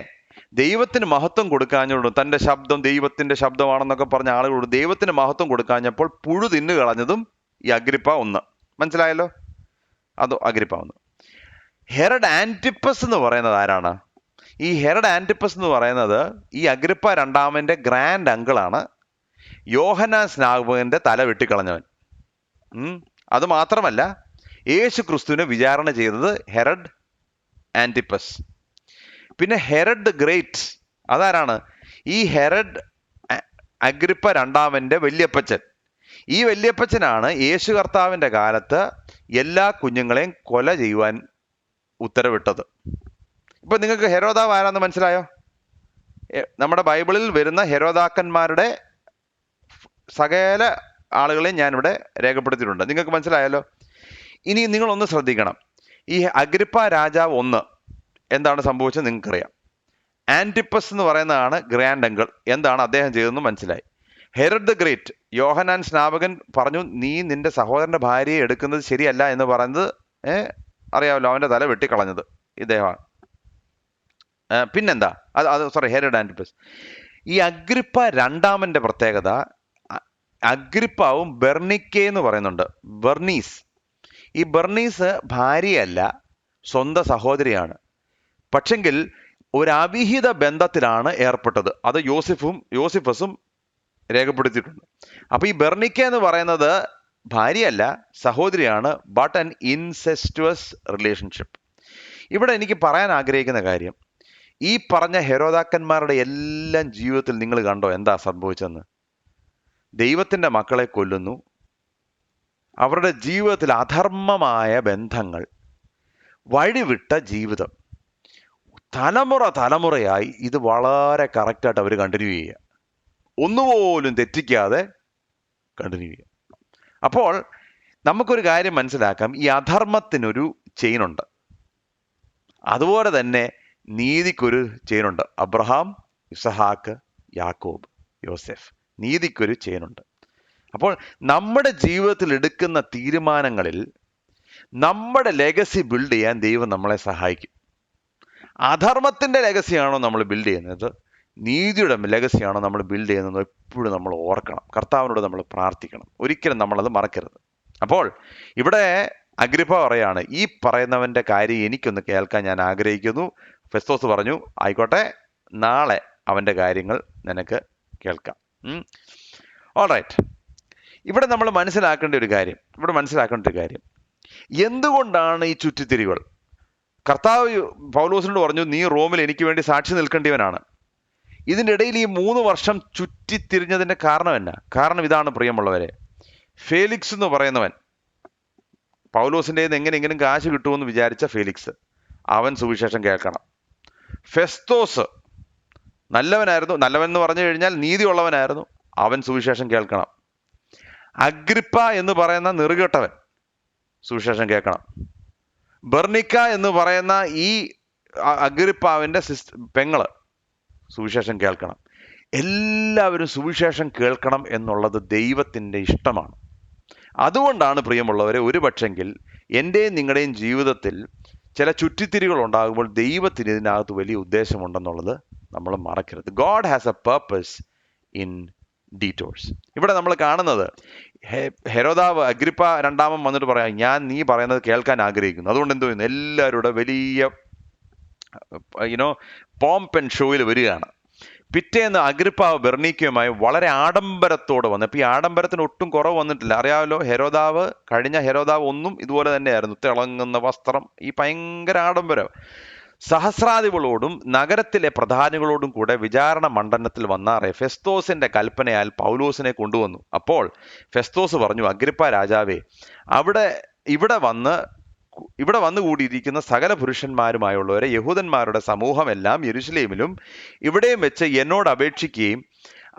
ദൈവത്തിന് മഹത്വം കൊടുക്കാഞ്ഞോടും തന്റെ ശബ്ദം ദൈവത്തിന്റെ ശബ്ദമാണെന്നൊക്കെ പറഞ്ഞ ആളുകളോട് ദൈവത്തിന് മഹത്വം കൊടുക്കാഞ്ഞപ്പോൾ പുഴു തിന്നു കളഞ്ഞതും ഈ അഗ്രിപ്പ 1. മനസ്സിലായല്ലോ? അതോ അഗ്രിപ്പ 1. ഹെറഡ് ആന്റിപ്പസ് എന്ന് പറയുന്നത് ആരാണ്? ഈ ഹെറഡ് ആന്റിപ്പസ് എന്ന് പറയുന്നത് ഈ അഗ്രിപ്പ രണ്ടാമന്റെ ഗ്രാൻഡ് അങ്കിളാണ്. യോഹന്നാൻ സ്നാപകന്റെ തല വെട്ടിക്കളഞ്ഞവൻ. അത് മാത്രമല്ല, യേശു ക്രിസ്തുവിനെ വിചാരണ ചെയ്തത് ഹെറഡ് ആന്റിപ്പസ്. പിന്നെ ഹെറഡ് ദ ഗ്രേറ്റ് അതാരാണ്? ഈ ഹെറഡ് അഗ്രിപ്പ രണ്ടാമന്റെ വല്യപ്പച്ചൻ. ഈ വല്യപ്പച്ചനാണ് യേശു കർത്താവിന്റെ കാലത്ത് എല്ലാ കുഞ്ഞുങ്ങളെയും കൊല ചെയ്യുവാൻ ഉത്തരവിട്ടത്. ഇപ്പൊ നിങ്ങൾക്ക് ഹെരോദാവ് ആരാന്ന് മനസ്സിലായോ? നമ്മുടെ ബൈബിളിൽ വരുന്ന ഹെരോദാക്കന്മാരുടെ സകല ആളുകളെയും ഞാനിവിടെ രേഖപ്പെടുത്തിയിട്ടുണ്ട്. നിങ്ങൾക്ക് മനസ്സിലായല്ലോ? ഇനി നിങ്ങളൊന്ന് ശ്രദ്ധിക്കണം, ഈ അഗ്രിപ്പ രാജാവ് 1 എന്താണ് സംഭവിച്ചത് നിങ്ങൾക്കറിയാം. ആന്റിപ്പസ് എന്ന് പറയുന്നതാണ് ഗ്രാൻഡ് അങ്കിൾ. എന്താണ് അദ്ദേഹം ചെയ്തതെന്ന് മനസ്സിലായി. ഹെറഡ് ദ ഗ്രേറ്റ്, യോഹന്നാൻ സ്നാപകൻ പറഞ്ഞു നീ നിന്റെ സഹോദരന്റെ ഭാര്യയെ എടുക്കുന്നത് ശരിയല്ല എന്ന് പറയുന്നത് അറിയാമല്ലോ, അവന്റെ തല വെട്ടിക്കളഞ്ഞത് ഇദ്ദേഹമാണ്. പിന്നെന്താ ഹെറഡ് ആന്റിപ്പസ്. ഈ അഗ്രിപ്പ രണ്ടാമന്റെ പ്രത്യേകത, അഗ്രിപ്പാവും ബെർണിക്കെ എന്ന് പറയുന്നുണ്ട്, ബെർണീസ്. ഈ ബെർണീസ് ഭാര്യയല്ല, സ്വന്തം സഹോദരിയാണ്. പക്ഷെങ്കിൽ ഒരു അവിഹിത ബന്ധത്തിലാണ് ഏർപ്പെട്ടത്. അത് യോസിഫസും രേഖപ്പെടുത്തിയിട്ടുണ്ട്. അപ്പൊ ഈ ബെർണിക്ക എന്ന് പറയുന്നത് ഭാര്യയല്ല, സഹോദരിയാണ്, ബട്ട് ആൻ ഇൻസെസ്റ്റുവസ് റിലേഷൻഷിപ്പ്. ഇവിടെ എനിക്ക് പറയാൻ ആഗ്രഹിക്കുന്ന കാര്യം, ഈ പറഞ്ഞ ഹെരോദാക്കന്മാരുടെ എല്ലാം ജീവിതത്തിൽ നിങ്ങൾ കണ്ടോ എന്താ സംഭവിച്ചെന്ന്? ദൈവത്തിന്റെ മക്കളെ കൊല്ലുന്നു, അവരുടെ ജീവിതത്തിൽ അധർമ്മമായ ബന്ധങ്ങൾ, വഴിവിട്ട ജീവിതം, തലമുറയായി ഇത് വളരെ കറക്റ്റായിട്ട് അവർ കണ്ടിന്യൂ ചെയ്യുക, ഒന്നുപോലും തെറ്റിക്കാതെ കണ്ടിന്യൂ ചെയ്യുക. അപ്പോൾ നമുക്കൊരു കാര്യം മനസ്സിലാക്കാം, ഈ അധർമ്മത്തിനൊരു ചെയിനുണ്ട്, അതുപോലെ തന്നെ നീതിക്കൊരു ചെയിനുണ്ട്. അബ്രഹാം, ഇസഹാക്ക്, യാക്കോബ്, യോസെഫ്, നീതിക്കൊരു ചെയിനുണ്ട്. അപ്പോൾ നമ്മുടെ ജീവിതത്തിൽ എടുക്കുന്ന തീരുമാനങ്ങളിൽ നമ്മുടെ ലെഗസി ബിൽഡ് ചെയ്യാൻ ദൈവം നമ്മളെ സഹായിക്കും. അധർമ്മത്തിന്റെ ലെഗസിയാണോ നമ്മൾ ബിൽഡ് ചെയ്യുന്നത്, നീതിയുടെ ലെഗസിയാണോ നമ്മൾ ബിൽഡ് ചെയ്യുന്നത്, എപ്പോഴും നമ്മൾ ഓർക്കണം. കർത്താവിനോട് നമ്മൾ പ്രാർത്ഥിക്കണം, ഒരിക്കലും നമ്മളത് മറക്കരുത്. അപ്പോൾ ഇവിടെ അഗ്രിപ്പ പറയാണ്, ഈ പറയുന്നവന്റെ കാര്യം എനിക്കൊന്ന് കേൾക്കാൻ ഞാൻ ആഗ്രഹിക്കുന്നു. ഫെസ്തോസ് പറഞ്ഞു, ആയിക്കോട്ടെ, നാളെ അവന്റെ കാര്യങ്ങൾ നിനക്ക് കേൾക്കാം. ഓൾറൈറ്റ്. ഇവിടെ നമ്മൾ മനസ്സിലാക്കേണ്ട ഒരു കാര്യം, എന്തുകൊണ്ടാണ് ഈ ചുറ്റിത്തിരിവുകൾ? കർത്താവ് പൗലോസിനോട് പറഞ്ഞു, നീ റോമിൽ എനിക്ക് വേണ്ടി സാക്ഷി നിൽക്കേണ്ടിയവനാണ്. ഇതിൻ്റെ ഇടയിൽ ഈ 3 വർഷം ചുറ്റിത്തിരിഞ്ഞതിന്റെ കാരണം എന്നാ? കാരണം ഇതാണ് പ്രിയമുള്ളവരെ. ഫേലിക്സ് എന്ന് പറയുന്നവൻ, പൗലോസിൻ്റെ എങ്ങനെയെങ്കിലും കാശ് കിട്ടുമെന്ന് വിചാരിച്ച ഫേലിക്സ്, അവൻ സുവിശേഷം കേൾക്കണം. ഫെസ്തോസ് നല്ലവനായിരുന്നു, നല്ലവൻ എന്ന് പറഞ്ഞു കഴിഞ്ഞാൽ നീതിയുള്ളവനായിരുന്നു, അവൻ സുവിശേഷം കേൾക്കണം. അഗ്രിപ്പ എന്ന് പറയുന്ന നെറുകെട്ടവൻ സുവിശേഷം കേൾക്കണം. ബെർണിക്ക എന്ന് പറയുന്ന ഈ അഗ്രിപ്പാവിൻ്റെ പെങ്ങള് സുവിശേഷം കേൾക്കണം. എല്ലാവരും സുവിശേഷം കേൾക്കണം എന്നുള്ളത് ദൈവത്തിൻ്റെ ഇഷ്ടമാണ്. അതുകൊണ്ടാണ് പ്രിയമുള്ളവരെ, ഒരു പക്ഷെങ്കിൽ എൻ്റെയും നിങ്ങളുടെയും ജീവിതത്തിൽ ചില ചുറ്റിത്തിരികൾ ഉണ്ടാകുമ്പോൾ ദൈവത്തിന് ഇതിനകത്ത് വലിയ ഉദ്ദേശമുണ്ടെന്നുള്ളത് നമ്മൾ മറക്കരുത്. God has a purpose in detours. ഇവിടെ നമ്മൾ കാണുന്നത്, ഹെരോദാവ് അഗ്രിപ്പ രണ്ടാമൻ വന്നിട്ട് പറയാം, ഞാൻ നീ പറയുന്നത് കേൾക്കാൻ ആഗ്രഹിക്കുന്നു. അതുകൊണ്ട് എന്ത് ചെയ്യുന്നു? എല്ലാവരുടെ വലിയ പോംപ് ആൻഡ് ഷോയിൽ വരികയാണ്. പിറ്റേന്ന് അഗ്രിപ്പാവ് ബെർണീക്കയുമായി വളരെ ആഡംബരത്തോടെ വന്നു. ഇപ്പം ഈ ആഡംബരത്തിന് ഒട്ടും കുറവ് വന്നിട്ടില്ല. അറിയാമല്ലോ, കഴിഞ്ഞ ഹെരോദാവ് ഒന്നും ഇതുപോലെ തന്നെയായിരുന്നു. തിളങ്ങുന്ന വസ്ത്രം, ഈ ഭയങ്കര ആഡംബരം. സഹസ്രാധിപളോടും നഗരത്തിലെ പ്രധാനികളോടും കൂടെ വിചാരണ മണ്ഡലത്തിൽ വന്ന ഫെസ്തോസിന്റെ കൽപ്പനയാൽ പൗലോസിനെ കൊണ്ടുവന്നു. അപ്പോൾ ഫെസ്തോസ് പറഞ്ഞു, അഗ്രിപ്പ രാജാവേ, ഇവിടെ വന്നു കൂടിയിരിക്കുന്ന സകല പുരുഷന്മാരുമായുള്ളവരെ യഹൂദന്മാരുടെ സമൂഹമെല്ലാം യെരുശലേമിലും ഇവിടെയും വെച്ച് എന്നോട് അപേക്ഷിക്കുകയും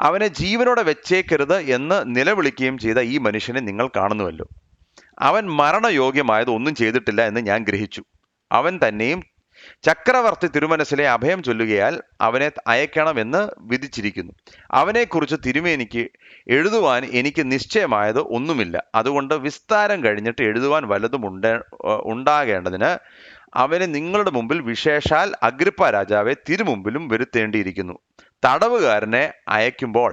അവനെ ജീവനോടെ വെച്ചേക്കരുത് എന്ന് നിലവിളിക്കുകയും ചെയ്ത ഈ മനുഷ്യനെ നിങ്ങൾ കാണുന്നുവല്ലോ. അവൻ മരണയോഗ്യമായത് ഒന്നും ചെയ്തിട്ടില്ല എന്ന് ഞാൻ ഗ്രഹിച്ചു. അവൻ തന്നെയും ചക്രവർത്തി തിരുമനസ്സിലെ അഭയം ചൊല്ലുകയാൽ അവനെ അയക്കണമെന്ന് വിധിച്ചിരിക്കുന്നു. അവനെക്കുറിച്ച് തിരുമേനിക്ക് എഴുതുവാൻ എനിക്ക് നിശ്ചയമായത് ഒന്നുമില്ല. അതുകൊണ്ട് വിസ്താരം കഴിഞ്ഞിട്ട് എഴുതുവാൻ വല്ലതും ഉണ്ടാകേണ്ടതിന് അവനെ നിങ്ങളുടെ മുമ്പിൽ വിശേഷാൽ അഗ്രിപ്പ രാജാവെ തിരുമുമ്പിലും വരുത്തേണ്ടിയിരിക്കുന്നു. തടവുകാരനെ അയക്കുമ്പോൾ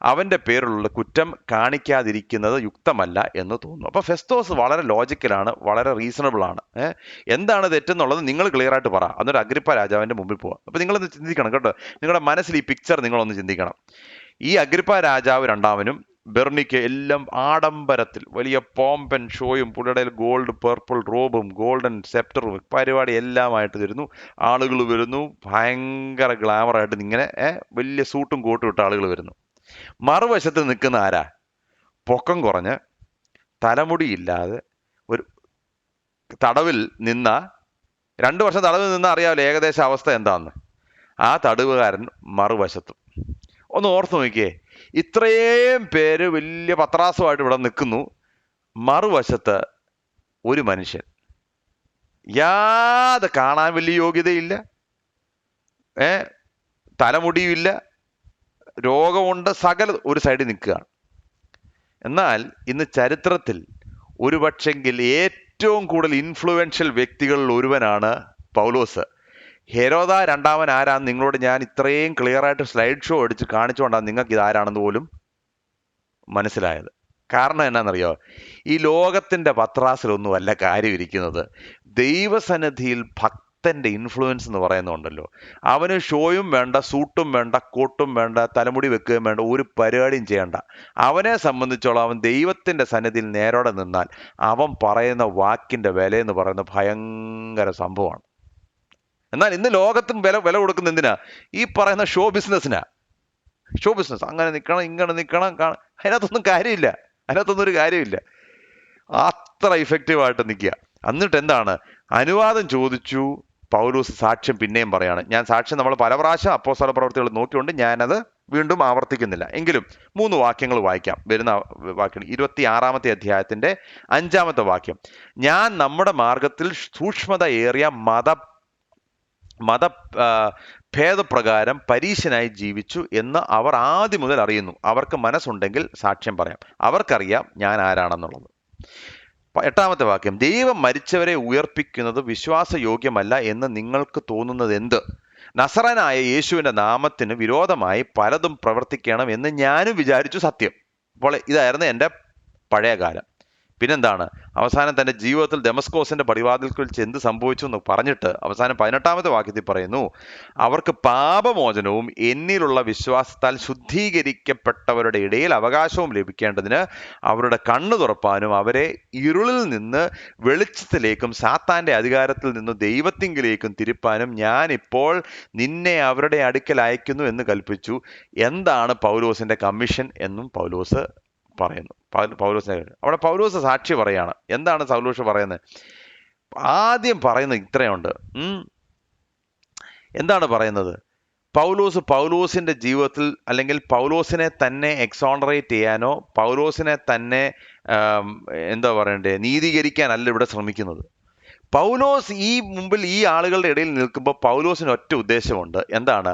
അവന്റെ പേരിലുള്ള കുറ്റം കാണിക്കാതിരിക്കുന്നത് യുക്തമല്ല എന്ന് തോന്നുന്നു. അപ്പൊ ഫെസ്തോസ് വളരെ ലോജിക്കലാണ്, വളരെ റീസണബിൾ ആണ്. എന്താണ് തെറ്റെന്നുള്ളത് നിങ്ങൾ ക്ലിയർ ആയിട്ട് പറ, എന്നിട്ട് അഗ്രിപ്പ രാജാവിന്റെ മുമ്പിൽ പോവാം. അപ്പൊ നിങ്ങളൊന്ന് ചിന്തിക്കണം കേട്ടോ, നിങ്ങളുടെ മനസ്സിൽ ഈ പിക്ചർ നിങ്ങളൊന്ന് ചിന്തിക്കണം. ഈ അഗ്രിപ്പ രാജാവ് രണ്ടാമനും ബെർണിക്ക് എല്ലാം ആഡംബരത്തിൽ വലിയ പോംപൻ ഷോയും, പുള്ളിയുടെ ഗോൾഡ് പർപ്പിൾ റോബും ഗോൾഡൻ സെപ്റ്ററും പരിപാടി എല്ലാമായിട്ട് വരുന്നു. ആളുകൾ വരുന്നു, ഭയങ്കര ഗ്ലാമറായിട്ട് ഇങ്ങനെ വലിയ സൂട്ടും കോട്ടും ഇട്ട ആളുകൾ വരുന്നു. മറുവശത്ത് നിൽക്കുന്ന ആരാ? പൊക്കം കുറഞ്ഞ് തലമുടിയില്ലാതെ ഒരു തടവിൽ നിന്ന 2 വർഷം തടവിൽ നിന്ന് അറിയാമല്ലോ ഏകദേശം അവസ്ഥ എന്താന്ന്. ആ തടവുകാരൻ മറുവശത്തും. ഒന്ന് ഓർത്ത് നോക്കിയേ, ഇത്രയും പേര് വലിയ പത്രാസമായിട്ട് ഇവിടെ നിൽക്കുന്നു, മറുവശത്ത് ഒരു മനുഷ്യൻ, കാണാൻ വലിയ യോഗ്യതയില്ല, തലമുടിയുമില്ല, രോഗമുണ്ട്, സകല ഒരു സൈഡിൽ നിൽക്കുകയാണ്. എന്നാൽ ഇന്ന് ചരിത്രത്തിൽ ഒരുപക്ഷെങ്കിൽ ഏറ്റവും കൂടുതൽ ഇൻഫ്ലുവൻഷ്യൽ വ്യക്തികളിൽ ഒരുവനാണ് പൗലോസ്. ഹെരോദ രണ്ടാമൻ ആരാന്ന് നിങ്ങളോട് ഞാൻ ഇത്രയും ക്ലിയർ ആയിട്ട് സ്ലൈഡ് ഷോ അടിച്ച് കാണിച്ചുകൊണ്ടാണ് നിങ്ങൾക്ക് ഇതാരാണെന്ന് പോലും മനസ്സിലായത്. കാരണം എന്നാണെന്നറിയോ? ഈ ലോകത്തിന്റെ പത്രാസിലൊന്നും അല്ല കാര്യം ഇരിക്കുന്നത്. ദൈവസന്നിധിയിൽ ഭക്തന്റെ ഇൻഫ്ലുവൻസ് എന്ന് പറയുന്നുണ്ടല്ലോ, അവന് ഷോയും വേണ്ട, സൂട്ടും വേണ്ട, കോട്ടും വേണ്ട, തലമുടി വെക്കുകയും വേണ്ട, ഒരു പരിപാടിയും ചെയ്യണ്ട. അവനെ സംബന്ധിച്ചോളം അവൻ ദൈവത്തിന്റെ സന്നിധിയിൽ നേരോടെ നിന്നാൽ അവൻ പറയുന്ന വാക്കിന്റെ വില എന്ന് പറയുന്നത് ഭയങ്കര സംഭവമാണ്. എന്നാൽ ഇന്ന് ലോകത്തിന് വില കൊടുക്കുന്ന എന്തിനാ? ഈ പറയുന്ന ഷോ ബിസിനസ്സിനാ. ഷോ ബിസിനസ്, അങ്ങനെ നിൽക്കണം, ഇങ്ങനെ നിൽക്കണം, അതിനകത്തൊന്നും കാര്യമില്ല, അതിനകത്തൊന്നും ഒരു കാര്യമില്ല. അത്ര ഇഫക്റ്റീവായിട്ട് നിൽക്കുക. എന്നിട്ട് എന്താണ്? അനുവാദം ചോദിച്ചു. പൗലോസ് സാക്ഷ്യം പിന്നെയും പറയാണ്. ഞാൻ സാക്ഷ്യം നമ്മൾ പല പ്രാവശ്യം അപ്പോസ്തല പ്രവൃത്തികൾ നോക്കിക്കൊണ്ട് ഞാനത് വീണ്ടും ആവർത്തിക്കുന്നില്ല. എങ്കിലും 3 വാക്യങ്ങൾ വായിക്കാം. വരുന്ന വാക്യം 26-ാമത്തെ അധ്യായത്തിന്റെ 5-ാമത്തെ വാക്യം. ഞാൻ നമ്മുടെ മാർഗത്തിൽ സൂക്ഷ്മത ഏറിയ ഭേദപ്രകാരം പരീശനായി ജീവിച്ചു എന്ന് അവർ ആദ്യം മുതൽ അറിയുന്നു. അവർക്ക് മനസ്സുണ്ടെങ്കിൽ സാക്ഷ്യം പറയാം. അവർക്കറിയാം ഞാൻ ആരാണെന്നുള്ളത്. 8-ാമത്തെ വാക്യം. ദൈവം മരിച്ചവരെ ഉയർപ്പിക്കുന്നത് വിശ്വാസയോഗ്യമല്ല എന്ന് നിങ്ങൾക്ക് തോന്നുന്നത് എന്ത്? നസറനായ യേശുവിന്റെ നാമത്തിന് വിരോധമായി പലതും പ്രവർത്തിക്കണം എന്ന് ഞാനും വിചാരിച്ചു സത്യം. അപ്പോൾ ഇതായിരുന്നു എൻ്റെ പഴയ കാലം. പിന്നെന്താണ്? അവസാനം തന്റെ ജീവിതത്തിൽ ദമസ്കോസിന്റെ പടിവാതിൽക്കൽ വെച്ച് എന്ത് സംഭവിച്ചു എന്ന് പറഞ്ഞിട്ട് അവസാനം 18-ാമത്തെ വാക്യത്തിൽ പറയുന്നു, അവർക്ക് പാപമോചനവും എന്നിലുള്ള വിശ്വാസത്താൽ ശുദ്ധീകരിക്കപ്പെട്ടവരുടെ ഇടയിൽ അവകാശവും ലഭിക്കേണ്ടതിന് അവരുടെ കണ്ണു തുറപ്പാനും അവരെ ഇരുളിൽ നിന്ന് വെളിച്ചത്തിലേക്കും സാത്താന്റെ അധികാരത്തിൽ നിന്ന് ദൈവത്തിങ്കിലേക്കും തിരിപ്പാനും ഞാൻ ഇപ്പോൾ നിന്നെ അവരുടെ അടുക്കൽ അയക്കുന്നു എന്ന് കൽപ്പിച്ചു. എന്താണ് പൗലോസിന്റെ കമ്മീഷൻ എന്നും പൗലോസ് പറയുന്നു. പൗലോസിനെ അവിടെ പൗലോസ് സാക്ഷി പറയാണ്. എന്താണ് പൗലോസ് പറയുന്നത്? ആദ്യം പറയുന്നത് ഇത്രയുണ്ട്. എന്താണ് പറയുന്നത്? പൗലോസിന്റെ ജീവിതത്തിൽ, അല്ലെങ്കിൽ പൗലോസിനെ തന്നെ എക്സോണറേറ്റ് ചെയ്യാനോ പൗലോസിനെ തന്നെ എന്താ പറയണ്ടേ, നീതീകരിക്കാനല്ല ഇവിടെ ശ്രമിക്കുന്നത്. പൗലോസ് മുമ്പിൽ ഈ ആളുകളുടെ ഇടയിൽ നിൽക്കുമ്പോൾ പൗലോസിന് ഒറ്റ ഉദ്ദേശമുണ്ട്. എന്താണ്?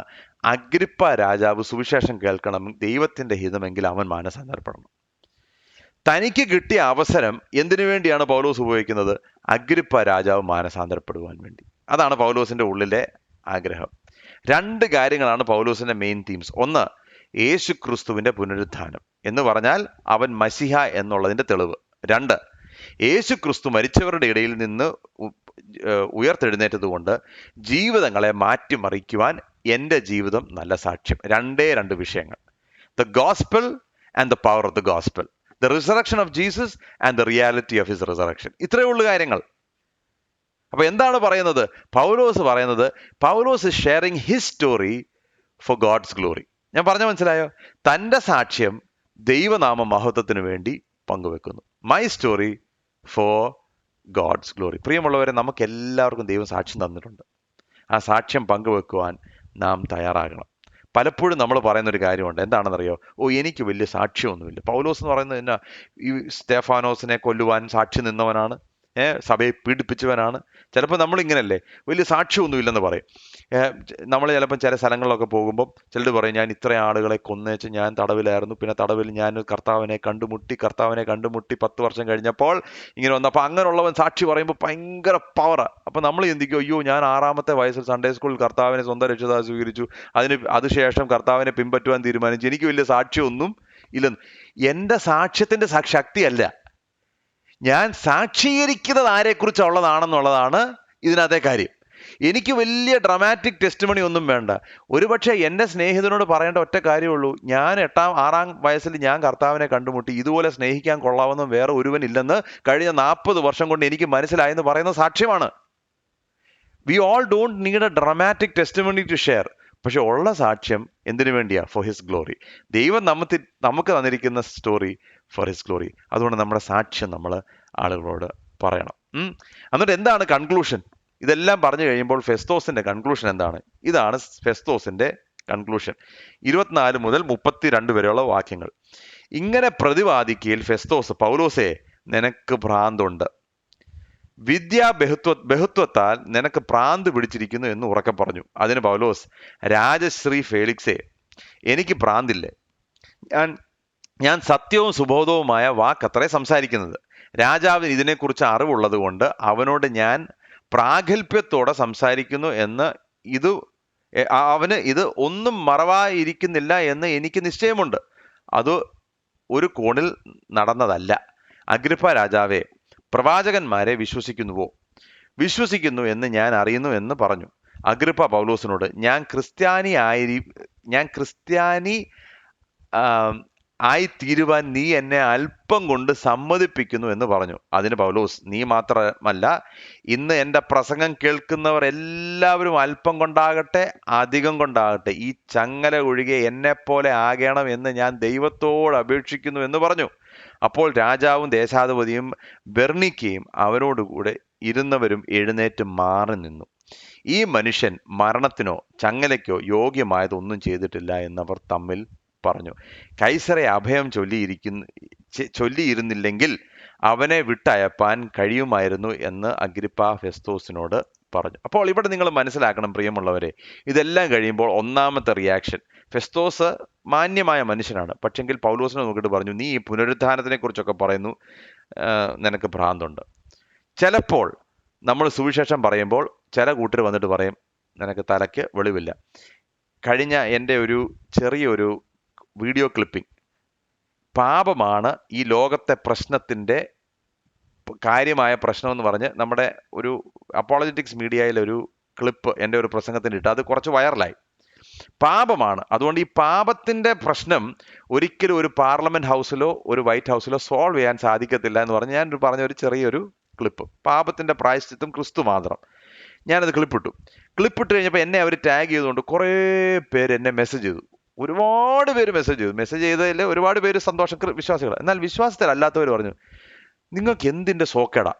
അഗ്രിപ്പ രാജാവ് സുവിശേഷം കേൾക്കണം, ദൈവത്തിന്റെ ഹിതമെങ്കിൽ അവൻ മാനസാന്തരപ്പെടണം. തനിക്ക് കിട്ടിയ അവസരം എന്തിനു വേണ്ടിയാണ് പൗലോസ് ഉപയോഗിക്കുന്നത്? അഗ്രിപ്പ രാജാവ് മാനസാന്തരപ്പെടുവാൻ വേണ്ടി. അതാണ് പൗലോസിന്റെ ഉള്ളിലെ ആഗ്രഹം. 2 കാര്യങ്ങളാണ് പൗലോസിന്റെ മെയിൻ തീംസ്. ഒന്ന്, യേശു ക്രിസ്തുവിന്റെ പുനരുത്ഥാനം എന്ന് പറഞ്ഞാൽ അവൻ മസിഹ എന്നുള്ളതിന്റെ തെളിവ്. 2, യേശു ക്രിസ്തു മരിച്ചവരുടെ ഇടയിൽ നിന്ന് ഉയർത്തെഴുന്നേറ്റത് കൊണ്ട് ജീവിതങ്ങളെ മാറ്റിമറിക്കുവാൻ എൻ്റെ ജീവിതം നല്ല സാക്ഷ്യം. 2 വിഷയങ്ങൾ. The gospel and the power of the gospel, the resurrection of Jesus and the reality of his resurrection. ഇത്രയേ ഉള്ളൂ കാര്യങ്ങൾ. അപ്പൊ എന്താണ് പറയുന്നത്? Paulose sharing his story for God's glory. ഞാൻ പറഞ്ഞ മനസ്സിലായോ? തൻ്റെ സാക്ഷ്യം ദൈവനാമ മഹത്വത്തിന് വേണ്ടി പങ്കുവെക്കുന്നു. My story for God's glory. പ്രിയമുള്ളവരെ, നമുക്ക് എല്ലാവർക്കും ദൈവം സാക്ഷ്യം തന്നിട്ടുണ്ട്. ആ സാക്ഷ്യം പങ്കുവെക്കുവാൻ നാം തയ്യാറാകണം. പലപ്പോഴും നമ്മൾ പറയുന്നൊരു കാര്യമുണ്ട്. എന്താണെന്നറിയോ? എനിക്ക് വലിയ സാക്ഷ്യമൊന്നുമില്ല. പൗലോസ് എന്ന് പറയുന്നത് എന്നാ, ഈ സ്തെഫാനോസിനെ കൊല്ലുവാൻ സാക്ഷി നിന്നവനാണ്, സഭയെ പീഡിപ്പിച്ചവനാണ്. ചിലപ്പോൾ നമ്മളിങ്ങനല്ലേ, വലിയ സാക്ഷ്യമൊന്നുമില്ലെന്ന് പറയും. നമ്മൾ ചിലപ്പം ചില സ്ഥലങ്ങളിലൊക്കെ പോകുമ്പോൾ ചിലർ പറയും, ഞാൻ ഇത്ര ആളുകളെ കൊന്നേച്ച് ഞാൻ തടവിലായിരുന്നു, പിന്നെ തടവിൽ ഞാൻ കർത്താവിനെ കണ്ടുമുട്ടി 10 വർഷം കഴിഞ്ഞപ്പോൾ ഇങ്ങനെ വന്നു. അപ്പോൾ അങ്ങനെയുള്ളവൻ സാക്ഷി പറയുമ്പോൾ ഭയങ്കര പവറാണ്. അപ്പോൾ നമ്മൾ ചിന്തിക്കും, അയ്യോ, ഞാൻ 6-ാമത്തെ വയസ്സിൽ സൺഡേ സ്കൂളിൽ കർത്താവിനെ സ്വന്തം രക്ഷിതാവായി സ്വീകരിച്ചു, അതിനുശേഷം കർത്താവിനെ പിൻപറ്റുവാൻ തീരുമാനിച്ചു, എനിക്ക് വലിയ സാക്ഷ്യമൊന്നും ഇല്ലെന്ന്. എൻ്റെ സാക്ഷ്യത്തിൻ്റെ ശക്തിയല്ല, ഞാൻ സാക്ഷീകരിക്കുന്നത് ആരെക്കുറിച്ചുള്ളതാണെന്നുള്ളതാണ് ഇതിനകത്തെ കാര്യം. എനിക്ക് വലിയ ഡ്രമാറ്റിക് ടെസ്റ്റിമണി ഒന്നും വേണ്ട. ഒരുപക്ഷെ എൻ്റെ സ്നേഹിതനോട് പറയേണ്ട ഒറ്റ കാര്യമുള്ളൂ, ഞാൻ 6-ാം വയസ്സിൽ ഞാൻ കർത്താവിനെ കണ്ടുമുട്ടി, ഇതുപോലെ സ്നേഹിക്കാൻ കൊള്ളാവുന്ന വേറെ ഒരുവനില്ലെന്ന് കഴിഞ്ഞ 40 വർഷം കൊണ്ട് എനിക്ക് മനസ്സിലായെന്ന് പറയുന്ന സാക്ഷ്യമാണ്. We all don't need a dramatic testimony to share. പക്ഷെ ഉള്ള സാക്ഷ്യം എന്തിനു വേണ്ടിയാ? For his glory. ദൈവം നമുക്ക് തന്നിരിക്കുന്ന സ്റ്റോറി ഫോർ ഹിസ് ഗ്ലോറി. അതുകൊണ്ട് നമ്മുടെ സാക്ഷ്യം നമ്മൾ ആളുകളോട് പറയണം. എന്നിട്ട് എന്താണ് കൺക്ലൂഷൻ? ഇതെല്ലാം പറഞ്ഞു കഴിയുമ്പോൾ ഫെസ്തോസിന്റെ കൺക്ലൂഷൻ എന്താണ്? ഇതാണ് ഫെസ്തോസിന്റെ കൺക്ലൂഷൻ. 24 മുതൽ 32 വരെയുള്ള വാക്യങ്ങൾ. ഇങ്ങനെ പ്രതിവാദിക്കയിൽ ഫെസ്തോസ്, പൗലോസേ, നിനക്ക് ഭ്രാന്തുണ്ട്, ബഹുത്വത്താൽ നിനക്ക് ഭ്രാന്ത് പിടിച്ചിരിക്കുന്നു എന്ന് ഉറക്കെ പറഞ്ഞു. അതിന് പൗലോസ്, രാജശ്രീ ഫേലിക്സേ, എനിക്ക് ഭ്രാന്തില്ലേ. ഞാൻ സത്യവും സുബോധവുമായ വാക്കത്രേ സംസാരിക്കുന്നത്. രാജാവിന് ഇതിനെക്കുറിച്ച് അറിവുള്ളത് കൊണ്ട് അവനോട് ഞാൻ പ്രാഗൽഭ്യത്തോടെ സംസാരിക്കുന്നു എന്ന് അവന് ഇത് ഒന്നും മറവായിരിക്കുന്നില്ല എന്ന് എനിക്ക് നിശ്ചയമുണ്ട്. അത് ഒരു കോണിൽ നടന്നതല്ല. അഗ്രിപ്പ രാജാവേ, പ്രവാചകന്മാരെ വിശ്വസിക്കുന്നു എന്ന് ഞാൻ അറിയുന്നു എന്ന് പറഞ്ഞു. അഗ്രിപ്പ പൗലോസിനോട്, ഞാൻ ക്രിസ്ത്യാനി ആയി തീരുവാൻ നീ എന്നെ അല്പം കൊണ്ട് സമ്മതിപ്പിക്കുന്നു എന്ന് പറഞ്ഞു. അതിന് പൗലോസ്, നീ മാത്രമല്ല, ഇന്ന് എൻ്റെ പ്രസംഗം കേൾക്കുന്നവർ എല്ലാവരും അല്പം കൊണ്ടാകട്ടെ അധികം കൊണ്ടാകട്ടെ ഈ ചങ്ങല ഒഴികെ എന്നെപ്പോലെ ആകണം എന്ന് ഞാൻ ദൈവത്തോട് അപേക്ഷിക്കുന്നു എന്ന് പറഞ്ഞു. അപ്പോൾ രാജാവും ദേശാധിപതിയും ബെർണിക്കയും അവരോടുകൂടെ ഇരുന്നവരും എഴുന്നേറ്റ് മാറി നിന്നു. ഈ മനുഷ്യൻ മരണത്തിനോ ചങ്ങലയ്ക്കോ യോഗ്യമായതൊന്നും ചെയ്തിട്ടില്ല എന്നവർ തമ്മിൽ പറഞ്ഞു. കൈസറെ അഭയം ചൊല്ലിയിരുന്നില്ലെങ്കിൽ അവനെ വിട്ടയപ്പാൻ കഴിയുമായിരുന്നു എന്ന് അഗ്രിപ്പ ഫെസ്തോസിനോട് പറഞ്ഞു. അപ്പോൾ ഇവിടെ നിങ്ങൾ മനസ്സിലാക്കണം പ്രിയമുള്ളവരെ, ഇതെല്ലാം കഴിയുമ്പോൾ ഒന്നാമത്തെ റിയാക്ഷൻ, ഫെസ്തോസ് മാന്യമായ മനുഷ്യനാണ്, പക്ഷെങ്കിൽ പൗലോസിനെ നോക്കിയിട്ട് പറഞ്ഞു, നീ ഈ പുനരുത്ഥാനത്തിനെ കുറിച്ചൊക്കെ പറയുന്നു, നിനക്ക് ഭ്രാന്തുണ്ട്. ചിലപ്പോൾ നമ്മൾ സുവിശേഷം പറയുമ്പോൾ ചില കൂട്ടർ വന്നിട്ട് പറയും, നിനക്ക് തലയ്ക്ക് വെളിവില്ല. കഴിഞ്ഞ എൻ്റെ ഒരു ചെറിയൊരു വീഡിയോ ക്ലിപ്പിംഗ്, പാപമാണ് ഈ ലോകത്തെ പ്രശ്നത്തിൻ്റെ കാര്യമായ പ്രശ്നം എന്ന് പറഞ്ഞ് നമ്മുടെ ഒരു അപ്പോളജറ്റിക്സ് മീഡിയയിലെ ഒരു ക്ലിപ്പ് എൻ്റെ ഒരു പ്രസംഗത്തിന് ഇട്ട് അത് കുറച്ച് വൈറലായി. പാപമാണ്, അതുകൊണ്ട് ഈ പാപത്തിന്റെ പ്രശ്നം ഒരിക്കലും ഒരു പാർലമെന്റ് ഹൗസിലോ ഒരു വൈറ്റ് ഹൗസിലോ സോൾവ് ചെയ്യാൻ സാധിക്കത്തില്ല എന്ന് പറഞ്ഞ് ഞാൻ പറഞ്ഞ ഒരു ചെറിയൊരു ക്ലിപ്പ്. പാപത്തിന്റെ പ്രായശ്ചിത്തം ക്രിസ്തു മാത്രം. ഞാനത് ക്ലിപ്പിട്ട് കഴിഞ്ഞപ്പോൾ എന്നെ അവർ ടാഗ് ചെയ്തുകൊണ്ട് കുറേ പേര് എന്നെ മെസ്സേജ് ചെയ്തു. ഒരുപാട് പേര് മെസ്സേജ് ചെയ്തതിൽ ഒരുപാട് പേര് വിശ്വാസികൾ. എന്നാൽ വിശ്വാസത്തിലല്ലാത്തവർ പറഞ്ഞു, നിങ്ങൾക്ക് എന്തിന്റെ സോക്കേടാ?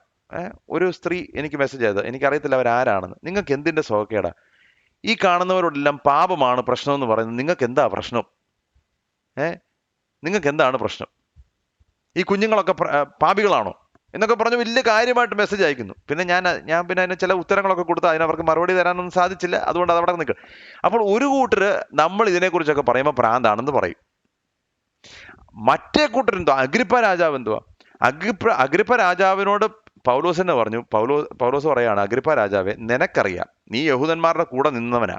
ഒരു സ്ത്രീ എനിക്ക് മെസ്സേജ് ചെയ്തത്, എനിക്കറിയത്തില്ല അവരാരാണെന്ന്. നിങ്ങൾക്ക് എന്തിന്റെ സോക്കേടാ? ഈ കാണുന്നവരോടെല്ലാം പാപമാണ് പ്രശ്നം എന്ന് പറയുന്നത്, നിങ്ങൾക്ക് എന്താ പ്രശ്നം? നിങ്ങൾക്ക് എന്താണ് പ്രശ്നം? ഈ കുഞ്ഞുങ്ങളൊക്കെ പാപികളാണോ എന്നൊക്കെ പറഞ്ഞ് വലിയ കാര്യമായിട്ട് മെസ്സേജ് അയക്കുന്നു. പിന്നെ ഞാൻ പിന്നെ അതിന് ചില ഉത്തരങ്ങളൊക്കെ കൊടുത്ത് അതിനവർക്ക് മറുപടി തരാനൊന്നും സാധിച്ചില്ല. അതുകൊണ്ട് അതവിടെ നിൽക്കും. അപ്പോൾ ഒരു കൂട്ടര് നമ്മൾ ഇതിനെക്കുറിച്ചൊക്കെ പറയുമ്പോൾ ഭ്രാന്താണെന്ന് പറയും. മറ്റേ കൂട്ടരെന്തോ അഗ്രിപ്പ രാജാവ് എന്തുവാ, അഗ്രിപ്പ രാജാവിനോട് പൗലോസ് തന്നെ പറഞ്ഞു. പൗലോസ് പറയാണ്, അഗ്രിപ്പ രാജാവെ, നിനക്കറിയാം, നീ യഹൂദന്മാരുടെ കൂടെ നിന്നവനാ,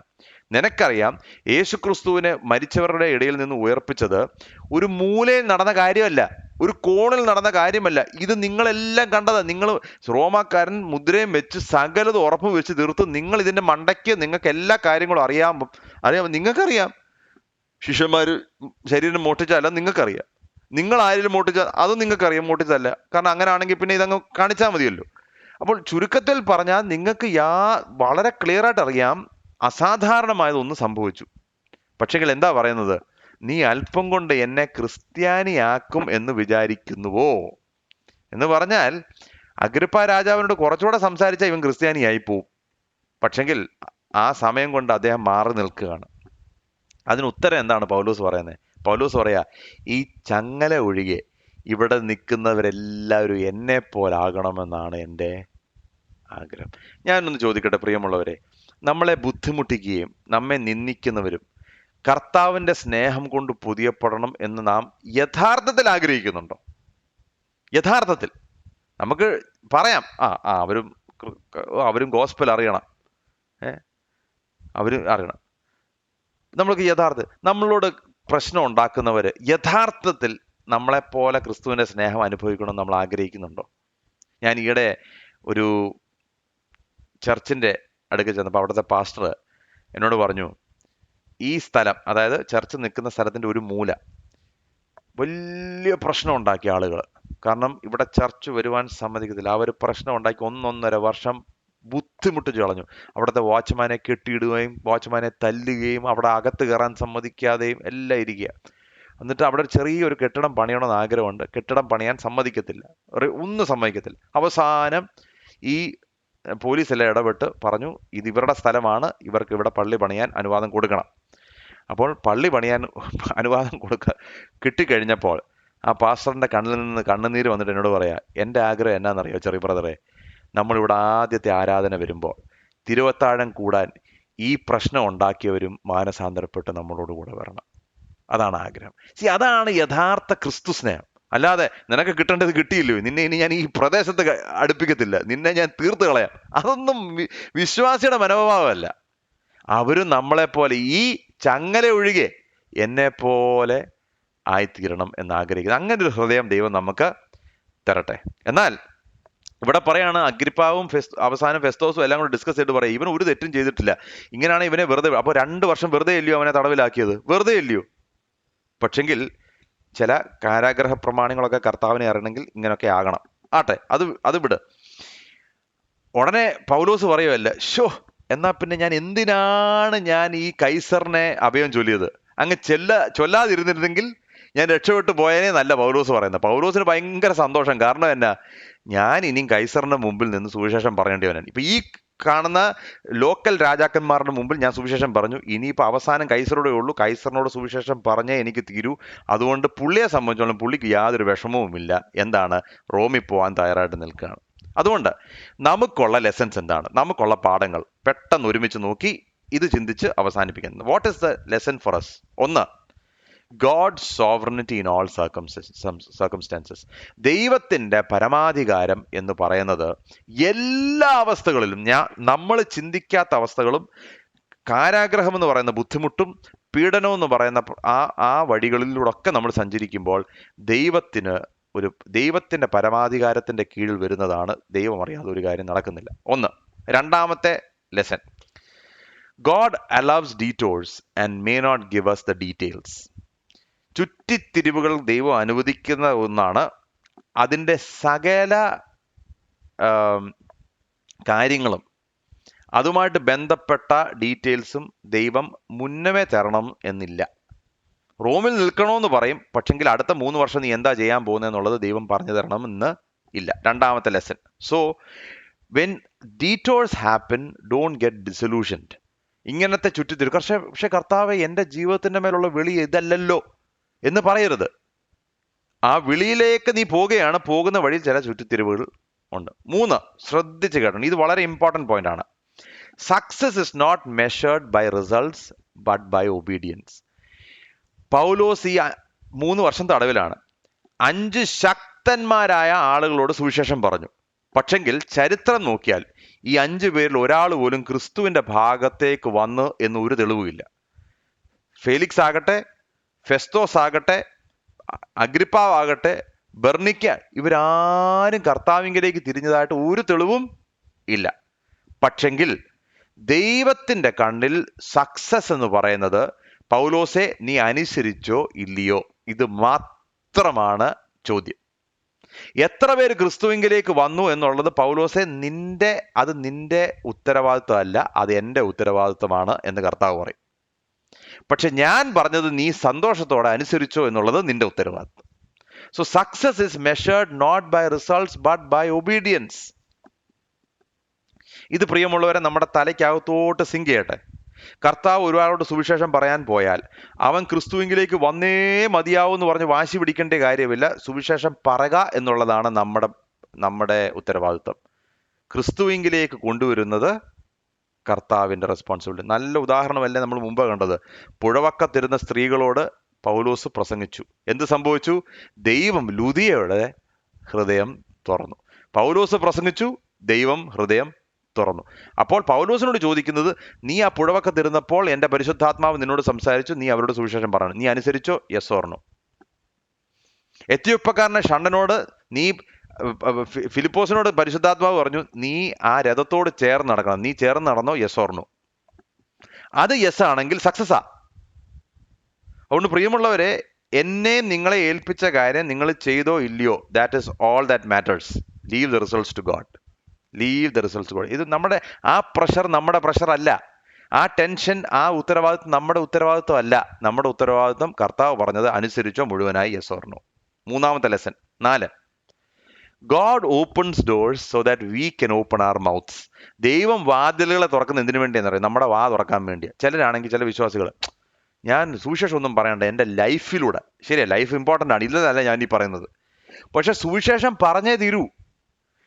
നിനക്കറിയാം യേശുക്രിസ്തുവിനെ മരിച്ചവരുടെ ഇടയിൽ നിന്ന് ഉയർപ്പിച്ചത് ഒരു മൂലയിൽ നടന്ന കാര്യമല്ല, ഒരു കോണിൽ നടന്ന കാര്യമല്ല. ഇത് നിങ്ങളെല്ലാം കണ്ടതാ. നിങ്ങൾ റോമാക്കാരൻ മുദ്രയും വെച്ച് സകലത് ഉറപ്പ് വെച്ച് തീർത്ത് നിങ്ങൾ ഇതിന്റെ മണ്ടയ്ക്ക് നിങ്ങൾക്ക് എല്ലാ കാര്യങ്ങളും അറിയാം. നിങ്ങൾക്കറിയാം ശിഷ്യന്മാര് ശരീരം മോട്ടിച്ചല്ല, നിങ്ങൾക്കറിയാം. നിങ്ങൾ ആരെങ്കിലും മോട്ടിച്ചാൽ അതും നിങ്ങൾക്കറിയാം മോട്ടിച്ചല്ല. കാരണം അങ്ങനെ ആണെങ്കിൽ പിന്നെ ഇതങ്ങ് കാണിച്ചാൽ മതിയല്ലോ. അപ്പോൾ ചുരുക്കത്തിൽ പറഞ്ഞാൽ നിങ്ങൾക്ക് വളരെ ക്ലിയർ ആയിട്ട് അറിയാം അസാധാരണമായതൊന്നും സംഭവിച്ചു. പക്ഷെങ്കിൽ എന്താ പറയുന്നത്? നീ അല്പം കൊണ്ട് എന്നെ ക്രിസ്ത്യാനിയാക്കും എന്ന് വിചാരിക്കുന്നുവോ എന്ന് പറഞ്ഞാൽ, അഗ്രിപ്പ രാജാവിനോട് കുറച്ചുകൂടെ സംസാരിച്ചാൽ ഇവൻ ക്രിസ്ത്യാനിയായി പോവും. പക്ഷെങ്കിൽ ആ സമയം കൊണ്ട് അദ്ദേഹം മാറി നിൽക്കുകയാണ്. അതിന് ഉത്തരം എന്താണ് പൗലോസ് പറയുന്നത്? പൗലോസ് പറയാ, ഈ ചങ്ങല ഒഴികെ ഇവിടെ നിൽക്കുന്നവരെല്ലാവരും എന്നെ പോലാകണമെന്നാണ് എൻ്റെ ആഗ്രഹം. ഞാനൊന്ന് ചോദിക്കട്ടെ പ്രിയമുള്ളവരെ, നമ്മളെ ബുദ്ധിമുട്ടിക്കുകയും നമ്മെ നിന്ദിക്കുന്നവരും കർത്താവിൻ്റെ സ്നേഹം കൊണ്ട് പുതിയപ്പെടണം എന്ന് നാം യഥാർത്ഥത്തിൽ ആഗ്രഹിക്കുന്നുണ്ടോ? യഥാർത്ഥത്തിൽ നമുക്ക് പറയാം, അവരും ഗോസ്പൽ അറിയണം, അവരും അറിയണം. നമ്മൾക്ക് നമ്മളോട് പ്രശ്നം ഉണ്ടാക്കുന്നവര് യഥാർത്ഥത്തിൽ നമ്മളെപ്പോലെ ക്രിസ്തുവിന്റെ സ്നേഹം അനുഭവിക്കണം നമ്മൾ ആഗ്രഹിക്കുന്നുണ്ടോ? ഞാൻ ഈയിടെ ഒരു ചർച്ചിന്റെ അടുക്കൽ ചെന്നപ്പോൾ അവിടുത്തെ പാസ്റ്റർ എന്നോട് പറഞ്ഞു, ഈ സ്ഥലം, അതായത് ചർച്ച് നിൽക്കുന്ന സ്ഥലത്തിന്റെ ഒരു മൂല വലിയ പ്രശ്നം ഉണ്ടാക്കിയ ആളുകൾ. കാരണം ഇവിടെ ചർച്ച് വരുവാൻ സമ്മതിക്കത്തില്ല. അവർ പ്രശ്നം ഉണ്ടാക്കി 1.5 വർഷം ബുദ്ധിമുട്ടിച്ച് കളഞ്ഞു. അവിടുത്തെ വാച്ച്മാനെ കെട്ടിയിടുകയും വാച്ച്മാനെ തല്ലുകയും അവിടെ അകത്ത് കയറാൻ സമ്മതിക്കാതെയും എല്ലാം ഇരിക്കുക. എന്നിട്ട് അവിടെ ഒരു ചെറിയൊരു കെട്ടിടം പണിയണമെന്ന് ആഗ്രഹമുണ്ട്. കെട്ടിടം പണിയാൻ സമ്മതിക്കത്തില്ല, ഒന്നും സമ്മതിക്കത്തില്ല. അവസാനം ഈ പോലീസെല്ലാം ഇടപെട്ട് പറഞ്ഞു, ഇത് ഇവരുടെ സ്ഥലമാണ്, ഇവർക്ക് ഇവിടെ പള്ളി പണിയാൻ അനുവാദം കൊടുക്കണം. അപ്പോൾ പള്ളി പണിയാൻ അനുവാദം കിട്ടിക്കഴിഞ്ഞപ്പോൾ ആ പാസ്റ്ററിന്റെ കണ്ണിൽ നിന്ന് കണ്ണുനീര് വന്നിട്ട് എന്നോട് പറയാ, എൻ്റെ ആഗ്രഹം എന്നാണെന്നറിയോ ചെറിയ ബ്രദറെ, നമ്മളിവിടെ ആദ്യത്തെ ആരാധന വരുമ്പോൾ തിരുവത്താഴം കൂടാൻ ഈ പ്രശ്നം ഉണ്ടാക്കിയവരും മാനസാന്തരപ്പെട്ട് നമ്മളോട് കൂടെ വരണം. അതാണ് ആഗ്രഹം. അതാണ് യഥാർത്ഥ ക്രിസ്തു സ്നേഹം. അല്ലാതെ നിനക്ക് കിട്ടേണ്ടത് കിട്ടിയില്ലോ, നിന്നെ ഇനി ഞാൻ ഈ പ്രദേശത്ത് അടുപ്പിക്കത്തില്ല, നിന്നെ ഞാൻ തീർത്ത് കളയാം, അതൊന്നും വിശ്വാസിയുടെ മനോഭാവമല്ല. അവരും നമ്മളെപ്പോലെ ഈ ചങ്ങല ഒഴികെ എന്നെ പോലെ ആയിത്തീരണം എന്നാഗ്രഹിക്കുന്നത്. അങ്ങനെ ഒരു ഹൃദയം ദൈവം നമുക്ക് തരട്ടെ. എന്നാൽ ഇവിടെ പറയാണ്, അഗ്രിപ്പാവും അവസാനം ഫെസ്തോസും എല്ലാം കൂടെ ഡിസ്കസ് ചെയ്തിട്ട് പറയാം, ഇവൻ ഒരു തെറ്റും ചെയ്തിട്ടില്ല, ഇങ്ങനെയാണ് ഇവനെ വെറുതെ, അപ്പോൾ 2 വർഷം വെറുതെ ഇല്ലയോ അവനെ തടവിലാക്കിയത്? വെറുതെ ഇല്ലയോ? പക്ഷെങ്കിൽ ചില കാരാഗ്രഹ പ്രമാണങ്ങളൊക്കെ കർത്താവിനെ അറിയണമെങ്കിൽ ഇങ്ങനെയൊക്കെ ആകണം. ആട്ടെ, അത് വിട്. ഉടനെ പൗലോസ് പറയുമല്ല, എന്നാ പിന്നെ ഞാൻ എന്തിനാണ് ഞാൻ ഈ കൈസറിനെ അഭയം ചൊല്ലിയത്? അങ്ങ് ചൊല്ലാതിരുന്നിരുന്നെങ്കിൽ ഞാൻ രക്ഷപ്പെട്ടു പോയനെ നല്ല പൗലോസ് പറയുന്നത്. പൗലോസിന് ഭയങ്കര സന്തോഷം. കാരണം എന്നാ, ഞാൻ ഇനിയും കൈസറിന്റെ മുമ്പിൽ നിന്ന് സുവിശേഷം പറയേണ്ടിവനാണ്. ഇപ്പൊ ഈ കാണുന്ന ലോക്കൽ രാജാക്കന്മാരുടെ മുമ്പിൽ ഞാൻ സുവിശേഷം പറഞ്ഞു, ഇനിയിപ്പോൾ അവസാനം കൈസറോടെ ഉള്ളൂ, കൈസറിനോട് സുവിശേഷം പറഞ്ഞേ എനിക്ക് തീരൂ. അതുകൊണ്ട് പുള്ളിയെ സംബന്ധിച്ചോളം പുള്ളിക്ക് യാതൊരു വിഷമവുമില്ല. എന്താണ്, റോമിൽ പോകാൻ തയ്യാറായിട്ട് നിൽക്കുകയാണ്. അതുകൊണ്ട് നമുക്കുള്ള ലെസൺസ് എന്താണ്, നമുക്കുള്ള പാഠങ്ങൾ പെട്ടെന്ന് ഒരുമിച്ച് നോക്കി ഇത് ചിന്തിച്ച് അവസാനിപ്പിക്കുന്നത്. What is the lesson for us? 1, God's sovereignty in all circumstances. ദൈവത്തിൻ്റെ പരമാധികാരം എന്ന് പറയുന്നത് എല്ലാ അവസ്ഥകളിലും, നമ്മൾ ചിന്തിക്കാത്ത അവസ്ഥകളും, കാരാഗ്രഹം എന്ന് പറയുന്ന ബുദ്ധിമുട്ടും പീഡനം എന്ന് പറയുന്ന ആ വഴികളിലൂടെ ഒക്കെ നമ്മൾ സഞ്ചരിക്കുമ്പോൾ ദൈവത്തിന് ഒരു ദൈവത്തിന്റെ പരമാധികാരത്തിന്റെ കീഴിൽ വരുന്നതാണ് ദൈവം അറിയാതെ ഒരു കാര്യം നടക്കുന്നില്ല. ഒന്ന്. രണ്ടാമത്തെ lesson, God allows detours and may not give us the details. ചുറ്റിത്തിരിവുകൾ ദൈവം അനുവദിക്കുന്ന ഒന്നാണ്. അതിൻ്റെ സകല കാര്യങ്ങളും അതുമായിട്ട് ബന്ധപ്പെട്ട ഡീറ്റെയിൽസും ദൈവം മുന്നമേ തരണം എന്നില്ല. റോമിൽ നിൽക്കണമെന്ന് പറയും, പക്ഷെങ്കിൽ അടുത്ത 3 വർഷം നീ എന്താ ചെയ്യാൻ പോകുന്നതെന്നുള്ളത് ദൈവം പറഞ്ഞു തരണം എന്ന് ഇല്ല. രണ്ടാമത്തെ lesson. So when detours happen, don't get disillusioned. ഇങ്ങനത്തെ ചുറ്റിത്തിരിവ്, പക്ഷെ കർത്താവ് എൻ്റെ ജീവിതത്തിൻ്റെ മേലുള്ള വിളി ഇതല്ലല്ലോ എന്ന് പറയരുത്. ആ വിളിയിലേക്ക് നീ പോകുകയാണ്, പോകുന്ന വഴിയിൽ ചില ചുറ്റിത്തിരിവുകൾ ഉണ്ട്. 3, ശ്രദ്ധിച്ച് കേട്ടോ, ഇത് വളരെ ഇമ്പോർട്ടൻറ്റ് പോയിന്റ് ആണ്. Success is not measured by results but by obedience. Paulose ഈ 3 വർഷം തടവിലാണ്. 5 ശക്തന്മാരായ ആളുകളോട് സുവിശേഷം പറഞ്ഞു. പക്ഷെങ്കിൽ ചരിത്രം നോക്കിയാൽ ഈ 5 പേരിൽ ഒരാൾ പോലും ക്രിസ്തുവിന്റെ ഭാഗത്തേക്ക് വന്ന് എന്ന് ഒരു തെളിവുമില്ല. ഫേലിക്സ് ആകട്ടെ, ഫെസ്തോസ് ആകട്ടെ, അഗ്രിപ്പാവാകട്ടെ, ബെർണിക്ക, ഇവരാരും കർത്താവിങ്കിലേക്ക് തിരിഞ്ഞതായിട്ട് ഒരു തെളിവും ഇല്ല. പക്ഷെങ്കിൽ ദൈവത്തിന്റെ കണ്ണിൽ സക്സസ് എന്ന് പറയുന്നത് പൗലോസെ നീ അനുസരിച്ചോ ഇല്ലയോ, ഇത് മാത്രമാണ് ചോദ്യം. എത്ര പേര് ക്രിസ്തുവിങ്കിലേക്ക് വന്നു എന്നുള്ളത് പൗലോസെ നിന്റെ ഉത്തരവാദിത്വം അല്ല, അത് എൻ്റെ ഉത്തരവാദിത്വമാണ് എന്ന് കർത്താവ് പറയും. പക്ഷെ ഞാൻ പറഞ്ഞത് നീ സന്തോഷത്തോടെ അനുസരിച്ചോ എന്നുള്ളത് നിന്റെ ഉത്തരവാദിത്വം. So success is measured not by results but by obedience. ഇത് പ്രിയമുള്ളവരെ നമ്മുടെ തലയ്ക്കകത്തോട്ട് സിങ്ക് ചെയ്യട്ടെ. കർത്താവ് ഒരാളോട് സുവിശേഷം പറയാൻ പോയാൽ അവൻ ക്രിസ്തുവിങ്കിലേക്ക് വന്നേ മതിയാവും എന്ന് പറഞ്ഞ് വാശി പിടിക്കേണ്ട കാര്യമില്ല. സുവിശേഷം പറയുക എന്നുള്ളതാണ് നമ്മുടെ ഉത്തരവാദിത്വം. ക്രിസ്തുവിങ്കിലേക്ക് കൊണ്ടുവരുന്നത് കർത്താവിൻ്റെ റെസ്പോൺസിബിലിറ്റി. നല്ല ഉദാഹരണമല്ലേ നമ്മൾ മുമ്പ് കണ്ടത്. പുഴവക്കത്തിരുന്ന സ്ത്രീകളോട് പൗലോസ് പ്രസംഗിച്ചു. എന്ത് സംഭവിച്ചു? ദൈവം ലുദിയയുടെ ഹൃദയം തുറന്നു. പൗലോസ് പ്രസംഗിച്ചു, ദൈവം ഹൃദയം തുറന്നു. അപ്പോൾ പൗലോസിനോട് ചോദിക്കുന്നത്, നീ ആ പുഴവക്കത്തിരുന്നപ്പോൾ എൻ്റെ പരിശുദ്ധാത്മാവ് നിന്നോട് സംസാരിച്ചു, നീ അവരോട് സുവിശേഷം പറയണം, നീ അനുസരിച്ചോ? Yes or no? എത്യോപ്യക്കാരനെ ഷണ്ടനോട് ഫിലിപ്പോസിനോട് പരിശുദ്ധാത്മാവ് പറഞ്ഞു, നീ ആ രഥത്തോട് ചേർന്ന് നടക്കണം, നീ ചേർന്ന് നടന്നോ? Yes or no? അത് യെസ് ആണെങ്കിൽ സക്സസ്സാ. അതുകൊണ്ട് പ്രിയമുള്ളവരെ, എന്നെ നിങ്ങളെ ഏൽപ്പിച്ച കാര്യം നിങ്ങൾ ചെയ്തോ ഇല്ലയോ, that is all that matters. Leave the results to God. Leave the results to God. ഇത് ആ പ്രഷർ നമ്മുടെ പ്രഷർ അല്ല. ആ ടെൻഷൻ, ആ ഉത്തരവാദിത്വം നമ്മുടെ ഉത്തരവാദിത്വം അല്ല. നമ്മുടെ ഉത്തരവാദിത്വം കർത്താവ് പറഞ്ഞത് അനുസരിച്ചോ മുഴുവനായി, യെസ് ഓർ നോ. മൂന്നാമത്തെ lesson 4. God opens doors so that we can open our mouths. ദൈവം വാതിലുകളെ തുറക്കുന്ന എന്തിനു വേണ്ടിയെന്ന് അറിയാം? നമ്മുടെ വാ തുറക്കാൻ വേണ്ടിയാണ്. ചിലരാണെങ്കിൽ, ചില വിശ്വാസികൾ, ഞാൻ സുവിശേഷം ഒന്നും പറയണ്ട, എൻ്റെ ലൈഫിലൂടെ. ശരിയാ, ലൈഫ് ഇമ്പോർട്ടൻ്റ് ആണ്, ഇല്ലതല്ല ഞാൻ ഈ പറയുന്നത്. പക്ഷെ സുവിശേഷം പറഞ്ഞേ തീരൂ.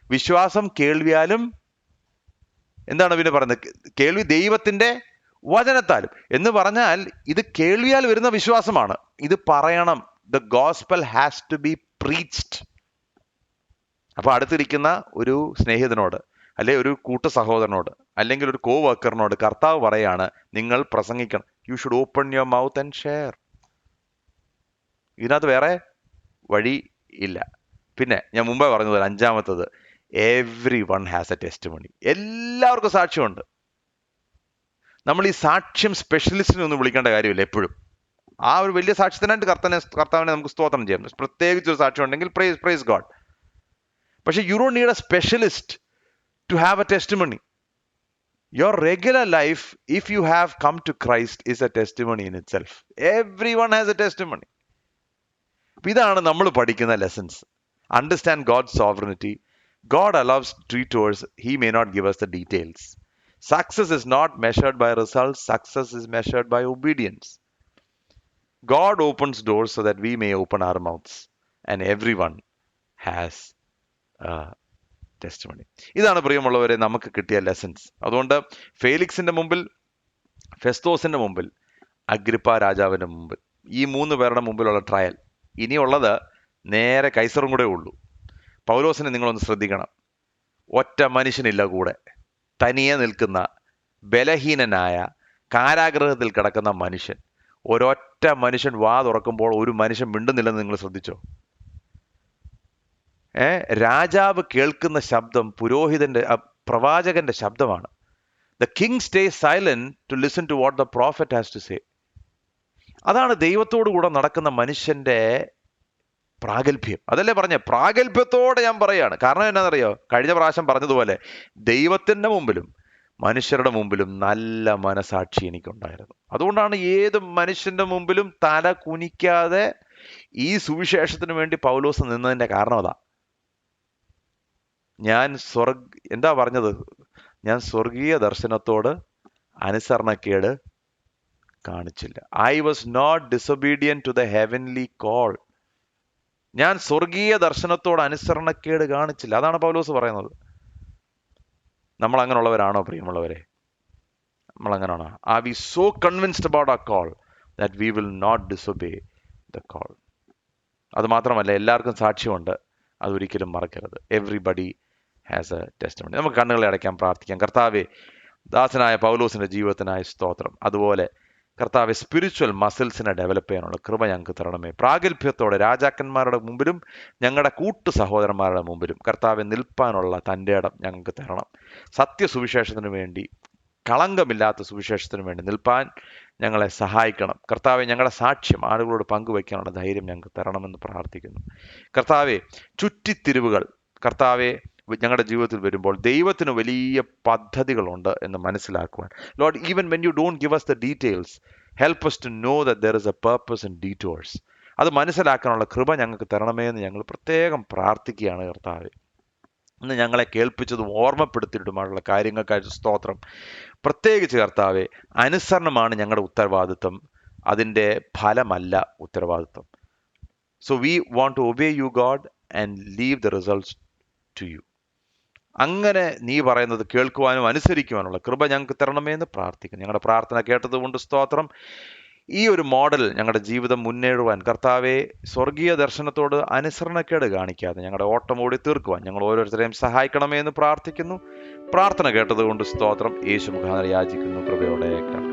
വിശ്വാസം കേൾവിയാലും, എന്താണ് പിന്നെ പറയുന്നത്? കേൾവി ദൈവത്തിന്റെ വചനത്താലും എന്ന് പറഞ്ഞാൽ ഇത് കേൾവിയാൽ വരുന്ന വിശ്വാസമാണ്. ഇത് പറയണം. The gospel has to be preached. അപ്പൊ അടുത്തിരിക്കുന്ന ഒരു സ്നേഹിതനോട്, അല്ലെ ഒരു കൂട്ടു സഹോദരനോട്, അല്ലെങ്കിൽ ഒരു കോ വർക്കറിനോട് കർത്താവ് പറയാണ്, നിങ്ങൾ പ്രസംഗിക്കണം. You should open your mouth and share. ഇതിനകത്ത് വേറെ വഴി ഇല്ല. പിന്നെ ഞാൻ മുമ്പേ പറഞ്ഞത്, അഞ്ചാമത്തത്, everyone has a testimony. എല്ലാവർക്കും സാക്ഷ്യമുണ്ട്. നമ്മൾ ഈ സാക്ഷ്യം സ്പെഷ്യലിസ്റ്റിനെ ഒന്നും വിളിക്കേണ്ട കാര്യമില്ല. എപ്പോഴും ആ ഒരു വലിയ സാക്ഷ്യത്തിനായിട്ട് കർത്താവിനെ നമുക്ക് സ്തോത്രം ചെയ്യാം. പ്രത്യേകിച്ച് ഒരു സാക്ഷ്യം ഉണ്ടെങ്കിൽ പ്രൈസ് ഗോഡ്. പക്ഷെ you don't need a specialist to have a testimony. Your regular life, if you have come to Christ, is a testimony in itself. Everyone has a testimony. ഇതാണ് നമ്മൾ പഠിക്കുന്ന lessons. Understand God's sovereignty. God allows detours. He may not give us the details. Success is not measured by results. Success is measured by obedience. God opens doors so that we may open our mouths. And everyone has a testimony. ഇതാണ് പ്രിയമുള്ളവരെ നമുക്ക് കിട്ടിയ lessons. അതുകൊണ്ട് ഫേലിക്സിന്റെ മുമ്പിൽ, ഫെസ്തോസിന്റെ മുമ്പിൽ, അഗ്രിപ്പ രാജാവിന്റെ മുമ്പിൽ, ഈ 3 പേരുടെ മുമ്പിലുള്ള ട്രയൽ. ഇനിയുള്ളത് നേരെ കൈസറും കൂടെ ഉള്ളൂ. പൗലോസിനെ നിങ്ങളൊന്ന് ശ്രദ്ധിക്കണം. ഒറ്റ മനുഷ്യനില്ല കൂടെ. തനിയെ നിൽക്കുന്ന, ബലഹീനനായ, കാരാഗ്രഹത്തിൽ കിടക്കുന്ന മനുഷ്യൻ. ഒരൊറ്റ മനുഷ്യൻ വാ തുറക്കുമ്പോൾ ഒരു മനുഷ്യൻ മിണ്ടുന്നില്ലെന്ന് നിങ്ങൾ ശ്രദ്ധിച്ചോ? രാജാവ് കേൾക്കുന്ന ശബ്ദം പ്രവാചകന്റെ ശബ്ദമാണ്. The king stays silent to listen to what the prophet has to say. അതാണ് ദൈവത്തോടു കൂടെ നടക്കുന്ന മനുഷ്യന്റെ പ്രാഗൽഭ്യം. അതല്ലേ പറഞ്ഞ പ്രാഗൽഭ്യത്തോടെ ഞാൻ പറയാണ്. കാരണം എന്നാണെന്നറിയോ, കഴിഞ്ഞ പ്രാവശ്യം പറഞ്ഞതുപോലെ ദൈവത്തിന്റെ മുമ്പിലും മനുഷ്യരുടെ മുമ്പിലും നല്ല മനസാക്ഷി എനിക്കുണ്ടായിരുന്നു. അതുകൊണ്ടാണ് ഏത് മനുഷ്യന്റെ മുമ്പിലും തല കുനിക്കാതെ ഈ സുവിശേഷത്തിന് വേണ്ടി പൗലോസ് നിന്നതിന്റെ കാരണം അതാ. എന്താ പറഞ്ഞത്? ഞാൻ സ്വർഗീയ ദർശനത്തോട് അനുസരണക്കേട് കാണിച്ചില്ല. I was not disobedient to the heavenly call. ഞാൻ സ്വർഗീയ ദർശനത്തോട് അനുസരണക്കേട് കാണിച്ചില്ല. അതാണ് പൗലോസ് പറയുന്നത്. നമ്മൾ അങ്ങനെയുള്ളവരാണോ പ്രിയമുള്ളവരെ? നമ്മൾ അങ്ങനെയാണോ? Are we so convinced about our call that we will not disobey the call? അത് മാത്രമല്ല, എല്ലാവർക്കും സാക്ഷ്യമുണ്ട്, അതൊരിക്കലും മറക്കരുത്. Everybody has a testimony. നമുക്ക് കണ്ണുകളെ അടയ്ക്കാം, പ്രാർത്ഥിക്കാം. കർത്താവെ, ദാസനായ പൗലോസിന്റെ ജീവിതത്തിനായ സ്തോത്രം. അതുപോലെ കർത്താവെ, സ്പിരിച്വൽ മസിൽസിനെ ഡെവലപ്പ് ചെയ്യാനുള്ള കൃപ ഞങ്ങൾക്ക് തരണമേ. പ്രാഗൽഭ്യത്തോടെ രാജാക്കന്മാരുടെ മുമ്പിലും ഞങ്ങളുടെ കൂട്ടു സഹോദരന്മാരുടെ മുമ്പിലും കർത്താവെ നിൽപ്പാനുള്ള തൻ്റെ ഇടം ഞങ്ങൾക്ക് തരണം. സത്യസുവിശേഷത്തിന് വേണ്ടി, കളങ്കമില്ലാത്ത സുവിശേഷത്തിന് വേണ്ടി നിൽപ്പാൻ ഞങ്ങളെ സഹായിക്കണം. കർത്താവെ, ഞങ്ങളുടെ സാക്ഷ്യം ആളുകളോട് പങ്കുവയ്ക്കാനുള്ള ധൈര്യം ഞങ്ങൾക്ക് തരണമെന്ന് പ്രാർത്ഥിക്കുന്നു. കർത്താവെ, ചുറ്റിത്തിരിവുകൾ കർത്താവെ ഞങ്ങളുടെ ജീവിതത്തിൽ വരുമ്പോൾ ദൈവത്തിന് വലിയ പദ്ധതികളുണ്ട് എന്ന് മനസ്സിലാക്കുവാൻ, Lord, even when you don't give us the details, help us to know that there is a purpose in detours. അത് മനസ്സിലാക്കാനുള്ള കൃപ ഞങ്ങൾക്ക് തരണമേ എന്ന് ഞങ്ങൾ പ്രത്യേകം പ്രാർത്ഥിക്കുകയാണ്. കർത്താവെ, ഇന്ന് ഞങ്ങളെ കേൾപ്പിച്ചതും ഓർമ്മപ്പെടുത്തിയിട്ടുമായുള്ള കാര്യങ്ങൾക്കായിട്ട് സ്തോത്രം. പ്രത്യേകിച്ച് കർത്താവെ, അനുസരണമാണ് ഞങ്ങളുടെ ഉത്തരവാദിത്വം, അതിൻ്റെ ഫലമല്ല ഉത്തരവാദിത്വം. So we want to obey you God and leave the results to you. അങ്ങനെ നീ പറയുന്നത് കേൾക്കുവാനും അനുസരിക്കുവാനുള്ള കൃപ ഞങ്ങൾക്ക് തരണമേ എന്ന് പ്രാർത്ഥിക്കുന്നു. ഞങ്ങളുടെ പ്രാർത്ഥന കേട്ടതുകൊണ്ട് സ്തോത്രം. ഈ ഒരു മോഡൽ ഞങ്ങളുടെ ജീവിതം മുന്നേറുവാൻ കർത്താവെ, സ്വർഗീയ ദർശനത്തോട് അനുസരണക്കേട് കാണിക്കാതെ ഞങ്ങളുടെ ഓട്ടം ഓടി തീർക്കുവാൻ ഞങ്ങൾ ഓരോരുത്തരെയും സഹായിക്കണമേ എന്ന് പ്രാർത്ഥിക്കുന്നു. പ്രാർത്ഥന കേട്ടതുകൊണ്ട് സ്തോത്രം. യേശു മുഖാന്തരം യാചിക്കുന്നു, കൃപയോടെ കേൾക്കണം.